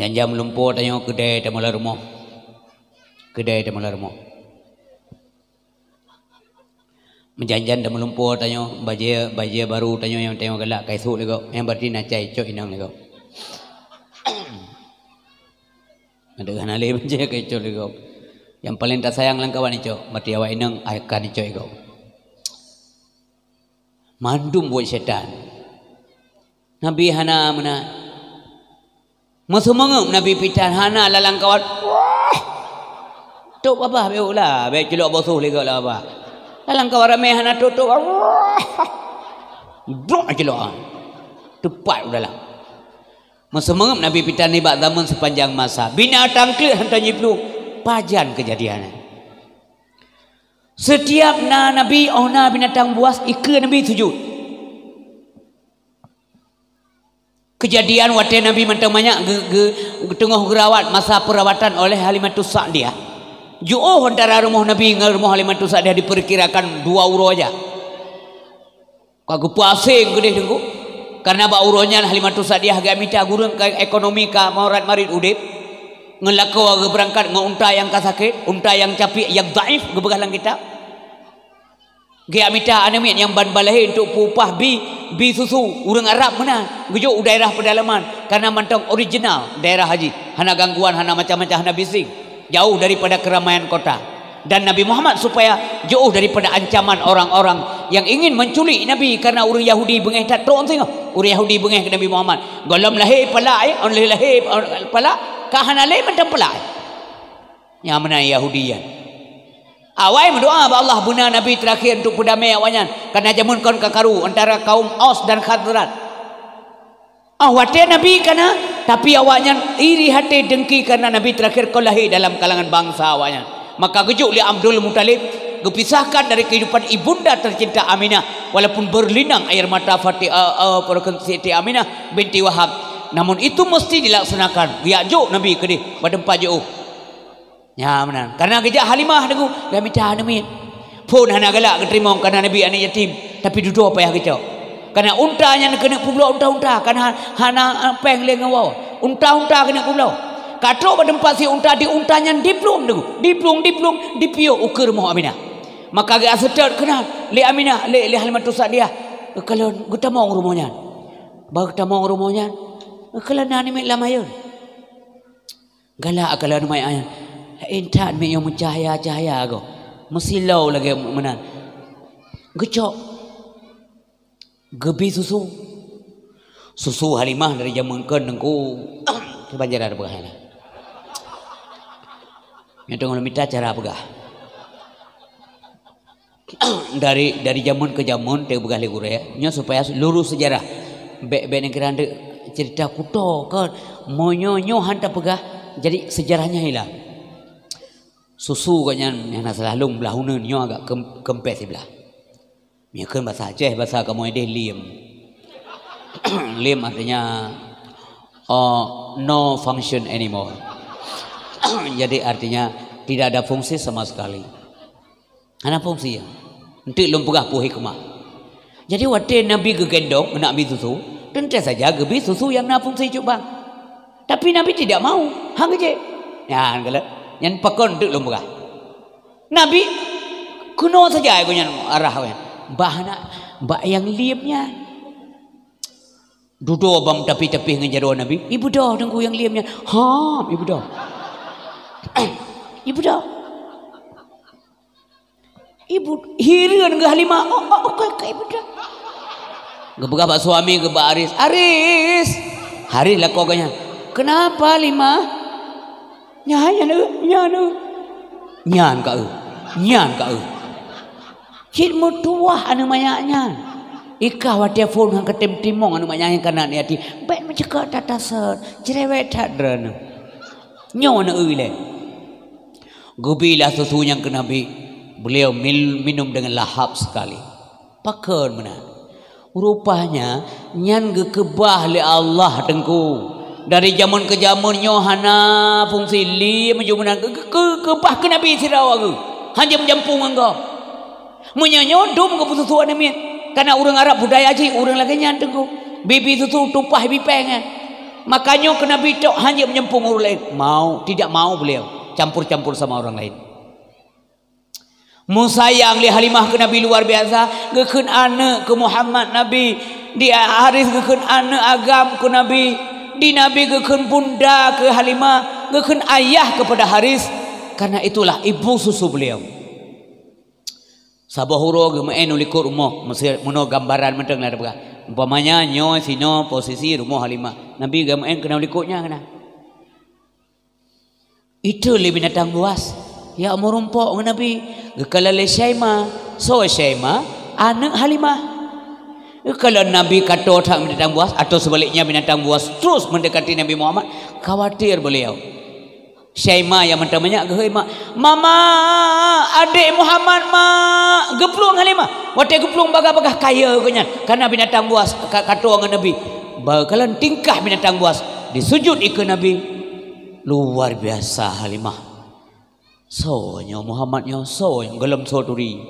Speaker 2: jam lumpur tanya kedai tak mula rumah menjanjan dah melumpur tanya baju baru tanya yang tengok gelak kaisuk lego yang berarti nak cai cok inang lego ada kan ale baju kaisuk lego yang paling tak sayang lang kawan cok berarti awak inang akan cok lego mandum buat syaitan Nabi hana mana masumangum Nabi pitan hana lalang kawan tok apa beula be celok bosuh lego lah apa dalam kau ramai hana tutup, blok aja loh, tepat dalam. Mesemengep Nabi pitani bak zaman sepanjang masa. Binatang klik hantarnya peluk. Pajan kejadiannya. Setiap Nabi ona binatang buas ikut Nabi sujud. Kejadian waktu Nabi mentang banyak tengah gerawat masa perawatan oleh Halimatus Sa'diyah. Jauh antara rumah Nabi dengan rumah Halimatus Sa'diyah diperkirakan 2 uro aja. Kagak pasing gede dengku. Karena ba uronya Halimatus Sa'diyah agak minta gurung ke ekonomi ka maurat marid udip. Ngelako agak berangkat dengan unta yang kasakit, unta yang capik, yang daif gebegalang kita. Gaya minta anamit yang ban balahi untuk pupah bi susu urang Arab mana. Gejuk daerah pedalaman karena mantong original daerah haji. Hana gangguan, hana macam-macam, hana bising. Jauh daripada keramaian kota. Dan Nabi Muhammad supaya jauh daripada ancaman orang-orang yang ingin menculik Nabi karena orang Yahudi bengeh tak tron tengok. Orang Yahudi bengeh ke Nabi Muhammad. Golam lahir pala only lahir pala kahana le macam pala. Yang mana Yahudian. Awai berdoa ba Allah buna Nabi terakhir untuk perdamai awaknya karena jamun kon kakaru antara kaum Aus dan Khazraj. Wate Nabi kana tapi awaknya iri hati dengki karena Nabi terakhir kau lahir dalam kalangan bangsa awaknya. Maka gejuk li Abdul Muttalib dipisahkan dari kehidupan ibunda tercinta Aminah walaupun berlinang air mata Siti Aminah binti Wahab. Namun itu mesti dilaksanakan. Biajuk Nabi ke dia badempa jauh. Ya benar. Karena gejak Halimah dengu dia minta Nabi. Pun hana galak keterima karena Nabi anak yatim tapi duduk apa ya gejak. Karena untanya kena pulau unta-unta karena hana peng lengaw. Unta-unta kena pulau. Katro badempa si unta di untanya diplung dengu. Diplung dipio ukur Muhammad Aminah. Maka agak sedar kena li Aminah li Halimatus Sa'diyah. Kalau kita mau rumahnya. Bag kita mau rumahnya. Kalau nani mek lamayun. Galak kalau mai ayan. Intan mek yang mencahaya-cahaya go. Mesilau lagi menan. Gecok. Gebi susu. Susu Halimah dari zaman kan dengku. Banjar ada begah. Yang tengok minta cara begah. dari zaman ke zaman teh begah legure ya. Nya supaya lurus sejarah. Bek negara cerita kuto kan monyo hantar begah jadi sejarahnya hilang. Susu katnya yang selalu belahunun nyo agak kempes sebelah. Nya kan bahasa Aceh bahasa kamu deh liem. Liem artinya no function anymore. Jadi artinya tidak ada fungsi sama sekali. Hanya fungsi ya. Nanti lumpugah puhi kemah. Jadi waktu Nabi gegendong nak ambil susu, tentu saja gebi susu yang nak fungsi coba. Tapi Nabi tidak mau. Hang je. Ya, kalau yang pakon untuk lumpugah. Nabi kuno saja aku yang arah. Bah yang liamnya. Duduk bam tapi ngejaru Nabi. Ibu dah tunggu yang liamnya. Ibu dah. Ibu dah. Ibu hirian ke Halimah. Oke ibu dah. Gebegah pak suami ke Pak Aris. Haris lah kau kanya. Kenapa Halimah? Nyan kau. Cik mutuah anu mayaknya. Ika watia phone hang ketem timong anu mayaknya kana ni ati. Baik mencekak tatasan. Cerewet tak drana. Nyo na uile. Gubilah susunya ke Nabi. Beliau minum dengan lahap sekali. Pakon mana? Rupanya nyan gekebah li Allah tengku. Dari zaman ke zaman nyo hana fungsi li menjumenan kebah ke Nabi sirau aku. Hanya menjampung engkau. Menyanyo dum ke susuan Nabi. Karena orang Arab budaya aja orang lagi nyan tengku. Bibi susu tumpah bipeng. Makanya ke Nabi tok hanya menjampung orang lain. Tidak mau beliau campur-campur sama orang lain. Musayang li Halimah ke Nabi luar biasa. Gekun anak ke Muhammad Nabi. Di Haris gekun anak agam ke Nabi. Di Nabi gekun bunda ke Halimah. Gekun ayah kepada Haris. Karena itulah ibu susu beliau. Sabahuro gemaen ulikur rumah. Meno gambaran menteng lah depa. Umpamanya nyo sino posisi rumah Halimah. Nabi gemaen kena ulikurnya kena. Itu le binatang buas. Ya merumpok dengan Nabi. Gekala le Syaimah. So Syaimah anak Halimah.
Speaker 1: Kalau Nabi kata tak binatang buas atau sebaliknya binatang buas terus mendekati Nabi Muhammad, khawatir beliau. Syaimah yang banyak ke mak, mama adik Muhammad mak geplung Halimah, watai geplung bagah-bagah kaya kenyan karena binatang buas kata orang Nabi. Bakalan tingkah binatang buas disujud ikut Nabi luar biasa Halimah. Sonya Muhammadnya so yang gelam soduri.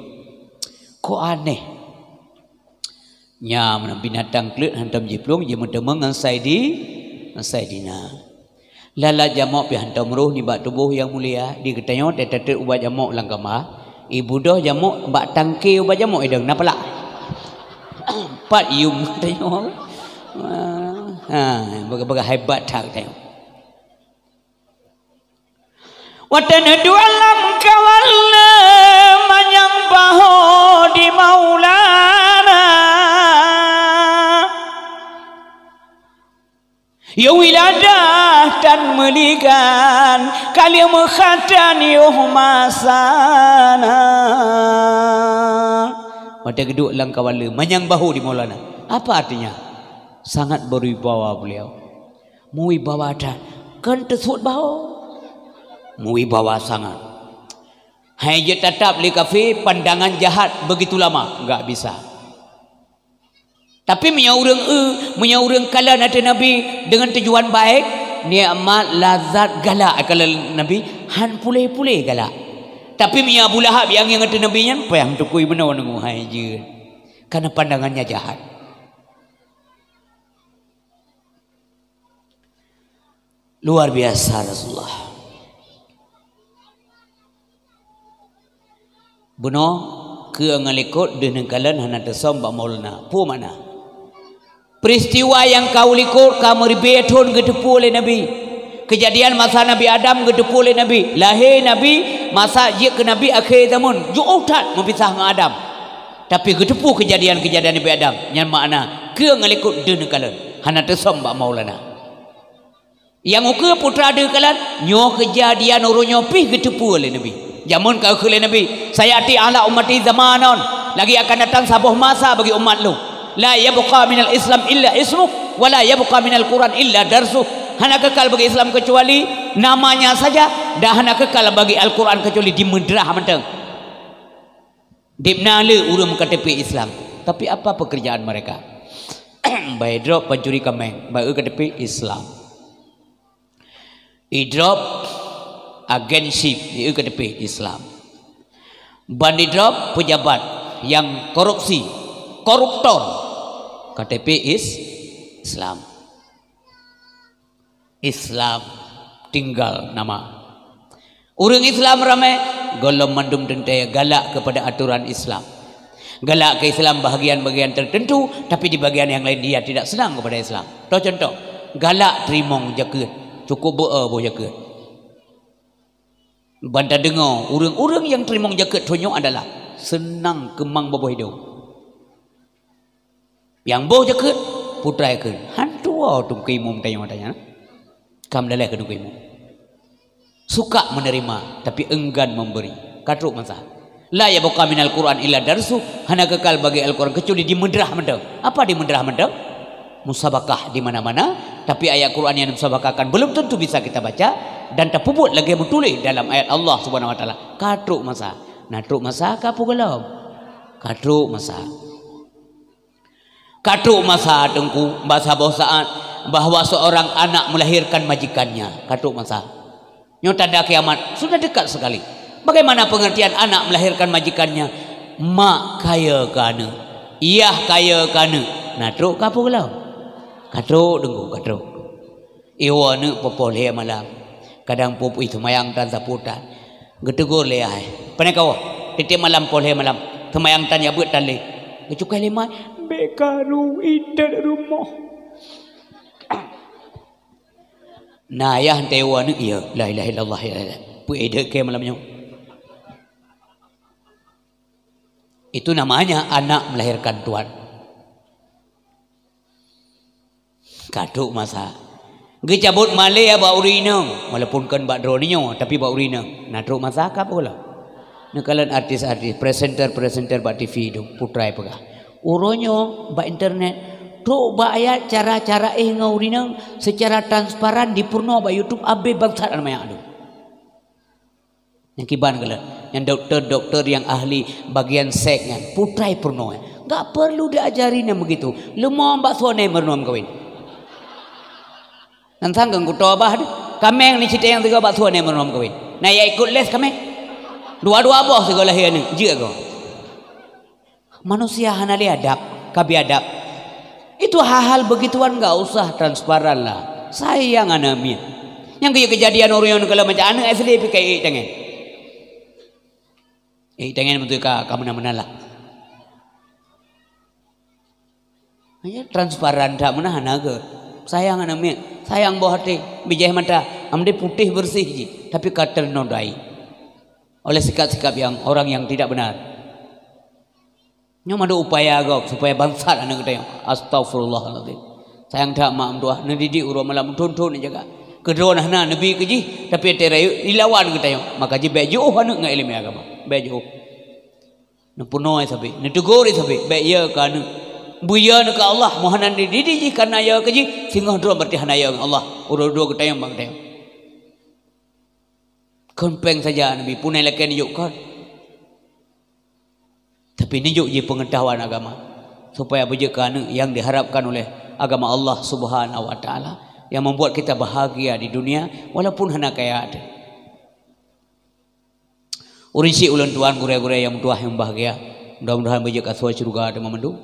Speaker 1: Kok aneh. Nyam binatang klut hantam jiplung je mentemeng ngasai dina. Lala jamak pi hantam roh ni bak tubuh yang mulia di ketanyo tetet ubat jamak langkama. Ibu dah jamak bak tangke ubat jamak edang napala. Pat yum ketanyo. Baga-baga hebat tak ketanyo. Watanadu alam kawalla manyang baho di maulana. Ya wiladah dan meligan kalian menghatan masana. Pada geduk langkawala manyang bahu di maulana. Apa artinya? Sangat berwibawa beliau. Muwibawa dah kan tersebut bahu. Muwibawa sangat. Hai je tetap li kafi pandangan jahat begitu lama enggak bisa. Tapi menyaurang kala nada Nabi dengan tujuan baik, nikmat lazat galak kala Nabi han pulih-pulih galak. Tapi Abu Lahab yang nada Nabi nya payah tukui benar nunggu hai je. Karena pandangannya jahat. Luar biasa Rasulullah. Buno ke ngalikut dengan kalian hana tesom ba maulana. Pu mana? Peristiwa yang kau likut kamu ribetun gedepu oleh Nabi. Kejadian masa Nabi Adam gedepu oleh Nabi. Lahir Nabi masa je ke Nabi akhir zaman. Ju'utat mempisah dengan Adam. Tapi gedepu kejadian-kejadian Nabi Adam. Yang makna ke ngalikut dengan kalian hana tesom ba maulana. Yang uke putra ada kalian nyo kejadian urunyo pih gedepu oleh Nabi. Jamun kau oleh Nabi. Saya ati ala umati zamanon. Lagi akan datang sabuh masa bagi umat lu. La yabqa minal Islam illa ismuh wa la yabqa minal Quran illa darsuh. Hana kekal bagi Islam kecuali namanya saja, dah hana kekal bagi Al-Quran kecuali dimedrah menteng. Dibnale urang KTP Islam. Tapi apa pekerjaan mereka? Baik drop pencuri kameng, baik KTP Islam. I-drop agensi di KTP Islam. Bandi drop pejabat yang korupsi, koruptor, KTP Islam. Islam tinggal nama. Orang Islam ramai golong mandum tentaya galak kepada aturan Islam. Galak ke Islam bahagian-bahagian tertentu, tapi di bahagian yang lain dia tidak senang kepada Islam. Contoh, galak terimong jaket, cukup bo jaket. Banda dengar orang-orang yang terimong jaket tonyok adalah senang kemang boboh hidup. Yang boh jaket putra ke hantu tungkai mum tanya kam dalai ke tungkai mum. Suka menerima tapi enggan memberi. Katruk masa. La ya buka minal Quran illa darsu, hana kekal bagi Al-Quran kecuali dimedrah mendeng. Apa dimedrah mendeng? Musabakah di mana-mana, tapi ayat Quran yang musabakahkan belum tentu bisa kita baca dan terpubut lagi bertulis dalam ayat Allah Subhanahu wa taala. Katruk masa. Natruk masa ka pugelom. Katruk masa. Katruk masa tengku bahasa saat bahwa seorang anak melahirkan majikannya. Katruk masa. Nyo tanda kiamat sudah dekat sekali. Bagaimana pengertian anak melahirkan majikannya? Mak kaya kana, iyah kaya kana. Natruk ka pugelom. Katruk tengku katruk. Iwa ne popoleh malam. Kadang pupu itu mayang tan saputan. Getegur le ai. Pane kau? Titik malam poleh malam. Temayang tan ya buat tan le. Kecukai lemai bekaru indah rumah. Nah ya tewa ni iya la ilaha illallah ya. Pu ede ke malamnya. Itu namanya anak melahirkan Tuhan. Kaduk masa. Gecabut male ya ba urina walaupun kan ba droninya tapi ba urina. Natruk masa ka pula. Nakalan artis-artis presenter ba TV itu putra pegah. Uronyo ba internet tu ba ayat cara-cara ngaurinang secara transparan dipurno ba YouTube abe bangsa namanya adu. Yang kiban kala, yang dokter-dokter yang ahli bagian seks kan, putrai purno. Enggak perlu diajarin yang begitu. Lemah mbak suane mernom kawin. Nantang kang kuto bah kameng ni cerita yang tiga mbak suane mernom kawin. Nah ya ikut les kameng. Dua-dua boh segala hian je ko. Manusia hanali adab, kabi adab. Itu hal-hal begituan enggak usah transparan lah. Sayang anaknya. Yang kejadian orang yang kalau macam anak asli pakai tangan. Tangan betul ka kamu nama lah. Hanya transparan tak mana hanaga. Sayang anaknya, sayang bawah hati, bijah mata, amde putih bersih je, tapi kater nodai. Oleh sikap-sikap yang orang yang tidak benar. Nyom ada upaya agak supaya bangsa anak kita yang astagfirullahaladzim. Sayang tak mak doa nedidik urang malam tuntun jaga. Kedua nah nabi keji tapi terayu dilawan kita yang maka ji bejo anak ngai ilmu agama. Bejo. Nu punoi sabi, nu teguri sabi, be ya kan buya ke Allah mohanan dididik ji karena ya keji singah dua berarti hana ya Allah. Urang dua kita yang bang tayang. Kempeng saja nabi punai lakukan yukkan. Tapi nijuk je pengetahuan agama supaya berjekan yang diharapkan oleh agama Allah Subhanahu wa taala yang membuat kita bahagia di dunia walaupun hana kaya ada. Urisi ulun tuan gure-gure yang tuah yang bahagia. Mudah-mudahan berjek aswa surga ada memendu.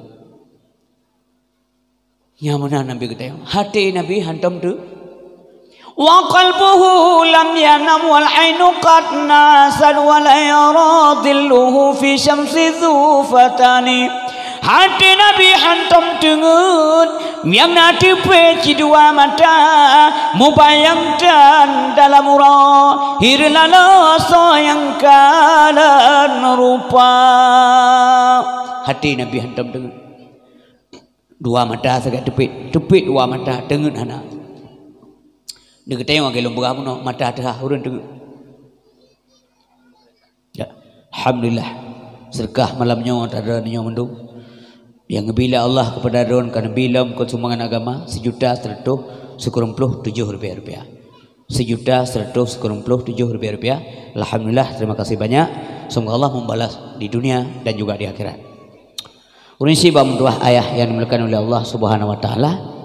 Speaker 1: Yang mana Nabi kita yang hati Nabi hantam tu wa qalbuhu lam yanam wal ainu qad nasal wal yaradilluhu fi syamsi zufatani. Hati Nabi hantam tengut yang nanti peci dua mata mubayangkan dalam urah hirlala sayang kalan rupa. Hati Nabi hantam tengut dua mata sagak tepit dua mata tengut hana. Dia tengok ke lomba kamu mata dah urun tu. Ya, alhamdulillah. Serkah malamnya ada nyo mendung. Yang bila Allah kepada don karena bila sumbangan agama 1.147 rupiah. 1.147 rupiah. Alhamdulillah, terima kasih banyak. Semoga Allah membalas di dunia dan juga di akhirat. Urun si bamduah ayah yang dimulakan oleh Allah Subhanahu wa taala.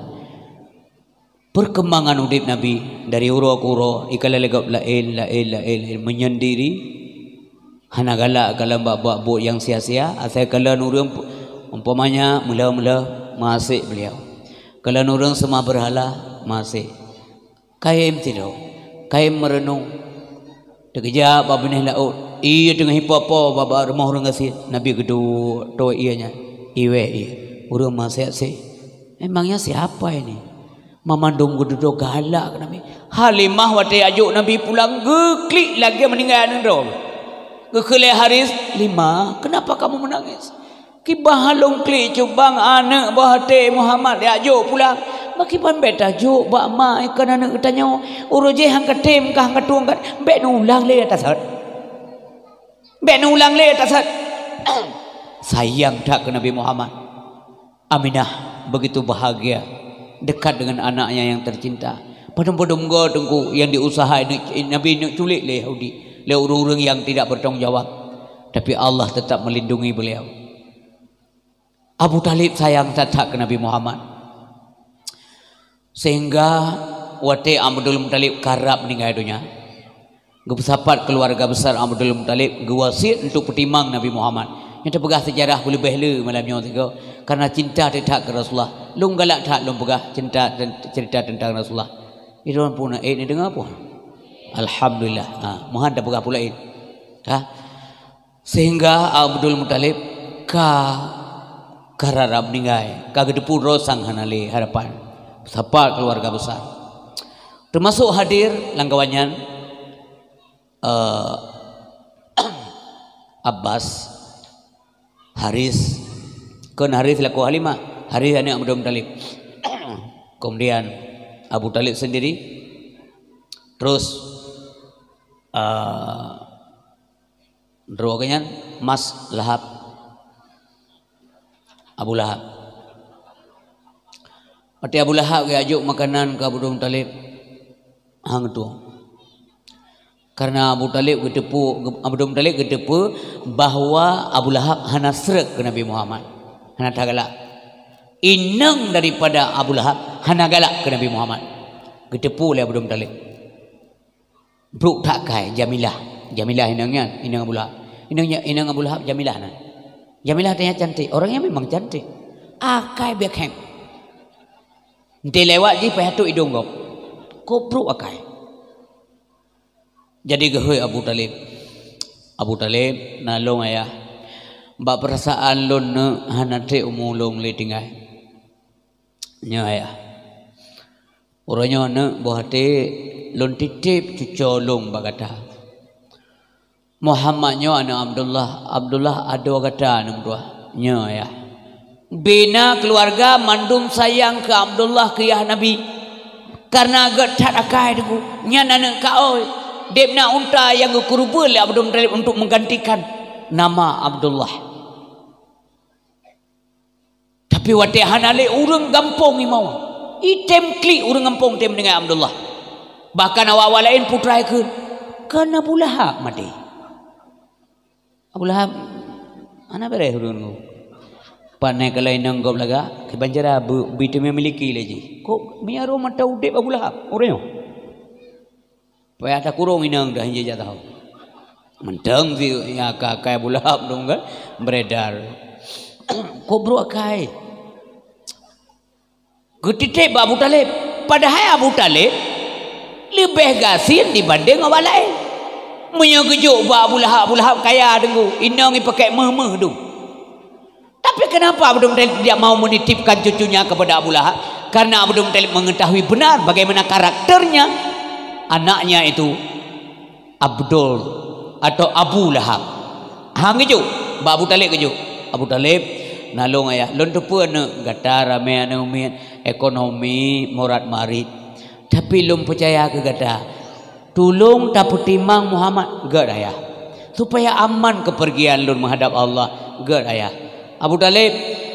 Speaker 1: Perkembangan udip Nabi dari uro ke uro ikala legap lain menyendiri hana galak kalau buat yang sia-sia asal kalau nurung umpamanya mula-mula masih beliau kalau nurung semua berhala masih kaim tidur kaim merenung dekejap babineh laut iya dengan hipopo baba rumah orang ngasih Nabi gedung to ianya iwe urung masih sih emangnya siapa ini mamandung duduk galak Nabi. Halimah wate ajuk Nabi pulang geklik lagi meninggal nendro. Gekele Haris 5. Kenapa kamu menangis? Ki bahalong klik cubang anak bahate Muhammad dia ajuk pulang. Maki pan beta juk ba ma ikan anak tanya uroje hang ketem kah ketung kat be nulang le atas. Be nulang le atas. Sayang tak ke Nabi Muhammad. Aminah begitu bahagia dekat dengan anaknya yang tercinta. Padam-padam go tengku yang diusaha Nabi nak culik le Yahudi, le orang-orang yang tidak bertanggung jawab. Tapi Allah tetap melindungi beliau. Abu Talib sayang tak ke Nabi Muhammad. Sehingga wate Abdul Muttalib karab meninggal dunia. Gebesapat keluarga besar Abdul Muttalib gewasit untuk pertimang Nabi Muhammad. Yang terpegah sejarah boleh behla malamnya tiga karena cinta tidak ke Rasulullah. Lung galak tak lung pegah cinta dan cerita tentang Rasulullah. Itu pun ni dengar apa? Alhamdulillah. Mohon dah pegah pula ini. Sehingga Abdul Muttalib karara meninggal. Kagedepu rosang hanali harapan. Sapat keluarga besar. Termasuk hadir langgawannya Abbas Haris kan Haris laku Halimah Haris anak Abdul Muttalib. Kemudian Abu Talib sendiri terus Mas Lahab
Speaker 2: Abu Lahab. Pati Abu Lahab ke ajuk makanan ke Abu Talib hang tu. Karena Abu Talib gedepu bahwa Abu Lahab hana srek ke Nabi Muhammad. Hana galak. Inang daripada Abu Lahab hana galak ke Nabi Muhammad. Gedepu oleh Abu Talib. Bruk tak kai Jamilah. Jamilah inangnya, inang Abu Lahab. Inang Abu Lahab Jamilah nah. Jamilah tanya cantik. Orangnya memang cantik. Akai Beckham. Nanti lewat je pahatuk hidung kau. Kobruk akai. Jadi gehoy Abu Talib. Abu Talib nalong ayah. Ba perasaan lon ne hanate umulong le tinggai. Nya ayah. Orangnya ne bohate lon titip cucolong bagata. Muhammadnya anak Abdullah ada kata anak dua. Nya ayah. Bina keluarga mandum sayang ke Abdullah ke ya Nabi. Karena agak tak akai deku. Nya anak kau. Debna unta yang kurubul Abdul Talib untuk menggantikan nama Abdullah. Tapi wate hanale urang gampong imau. Item klik urang gampong tem dengan Abdullah. Bahkan awal lain putra ke kan Abu Lahab mati. Abu Lahab ana bere urang. Panai kalai nanggop laga ke banjara bitu memiliki leji. Kok miaro mata udep Abu Lahab orangnya. Paya tak kurung inang dah hingga jatuh. Mentang si ya kakai Abu Lahab dong kan beredar. Kok bro akai? Getitip Abu Talib. Padahal Abu Talib lebih gasin dibanding orang lain. Menyegejuk Abu Lahab kaya dengu. Inang pakai meh dong. Tapi kenapa Abu Talib tidak mau menitipkan cucunya kepada Abu Lahab? Karena Abu Talib mengetahui benar bagaimana karakternya. Anaknya itu Abdul atau Abu Lahab. Hang keju, Abu Talib keju. Abu Talib nalong ayah. Lon tepun gata rame ane umian ekonomi morat marit. Tapi lom percaya ke gata. Tulung tak putimang Muhammad gad ayah. Supaya aman kepergian lon menghadap Allah gad ayah. Abu Talib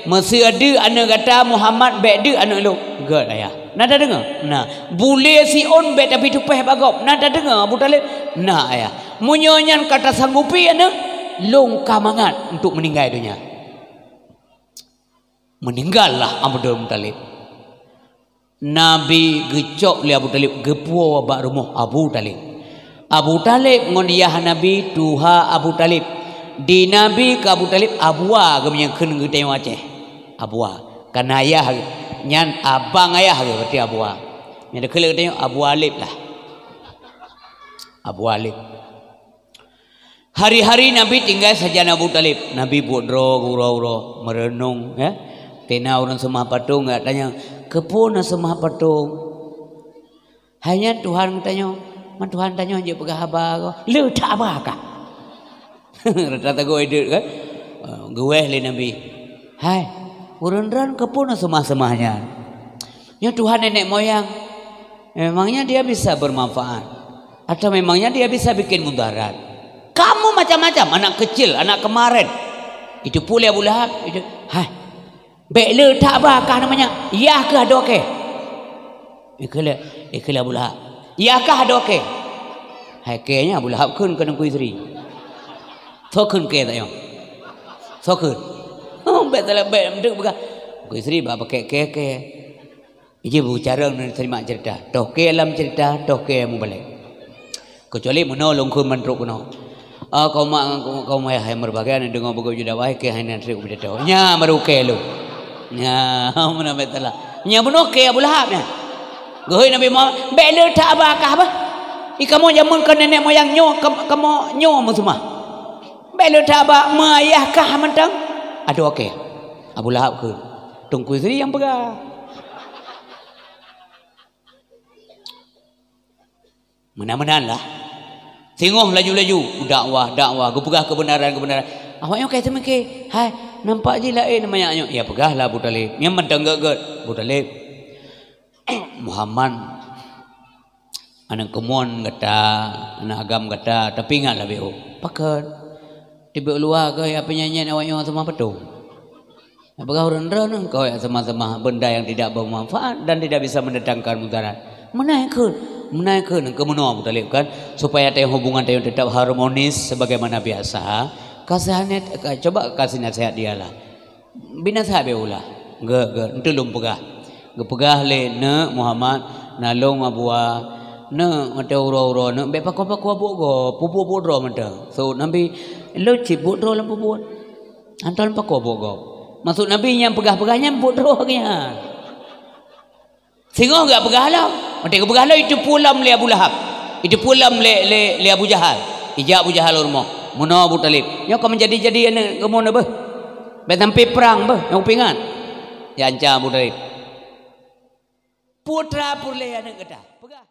Speaker 2: masih ada anak kata Muhammad beda anak lu gad ayah. Nada dengar? Nah, boleh si on bet tapi tupeh bagop. Nada dengar Abu Talib? Nah ayah. Munyonyan kata sanggupi anak long kamangat untuk meninggal dunia. Meninggallah Abu Talib. Nabi gecok li Abu Talib gepuo bak rumah Abu Talib. Abu Talib ngondiah Nabi tuha Abu Talib. Di Nabi ke Abu Talib abua gemnya keun gede Aceh. Abua. Kan ayah nyan abang ayah berarti Abu A. Yang dekat tengok Abu Alib lah. Abu Alib. Hari-hari Nabi tinggal saja Abu Talib. Nabi buat gurau merenung ya. Tena orang semua patung enggak tanya, "Kepuna semua patung?" Hanya Tuhan tanya, "Man Tuhan tanya je pegah haba le tak abakah?" Rata-rata gue edit kan. Gue le Nabi. Hai, urun-urun kepuna semah-semahnya. Ya Tuhan nenek moyang. Memangnya dia bisa bermanfaat atau memangnya dia bisa bikin mudarat? Kamu macam-macam, anak kecil, anak kemarin. Itu pula Abu Lahab. Itu, hai, bekle tak bakah namanya. Ya ke ada okey? Ikhle Abu Lahab. Ya ke ada okey? Hai kayaknya Abu Lahab kun kena kuisri. Sokun ke tak yo? Sokun. Oh betul bet menduk buka. Kuisri ba pakai ke. Ije bicara nak terima cerita. Toh ke alam cerita, toh ke mu balik. Kecuali menolong kun mantruk kuno. Kau mak hai merbagai ane dengar bagai juda wahai ke hai nan truk beda. Nya maru ke lu. Nya mana betul lah. Nya bunuh ke Abu Lahab nya. Gohoi Nabi Muhammad, bela tak abakah apa? Ikamu jamun ke nenek moyang nyo, kamu nyo mu semua. Bela tak abak mayah kah mentang? Aduh okey. Abu Lahab ke. Tungku isteri yang pegang. Menan-menan lah. Tengok laju-laju dakwah gepegah kebenaran. Awaknya kata semeke, hai nampak je lain namanya. Ya pegahlah Abu Talib. Yang mentang geget Abu Talib. Muhammad anak kemuan kata, anak agam kata, tapi ingatlah beo. Pakat. Tiba luar ke apa nyanyian awaknya semua betul. Apakah orang kau yang sama-sama benda yang tidak bermanfaat dan tidak bisa mendatangkan mudarat. Menaikkan ke menua mutalib kan supaya tayang hubungan tayang tetap harmonis sebagaimana biasa. Kasihannya coba kasih nasihat dia lah. Binasa beula. Ge entulung pegah. Ge pegah le ne Muhammad nalong abua ne mate uro ne be pakko bogo pupu bodro mate. So nabi lo cibut ro lampu buat. Antal pakko bogo. Maksud Nabi yang pegah-pegahnya bodohnya. Singo enggak pegah lah. Mati pegah lah itu pulam le Abu Lahab. Itu pulam le Abu Jahal. Ija Abu Jahal urmo. Muno Abu Talib. Yo kau menjadi ane kemana beh? Sampai perang beh. Yang pingat. Ya anca Abu Talib. Putra purle ane kata. Pegah.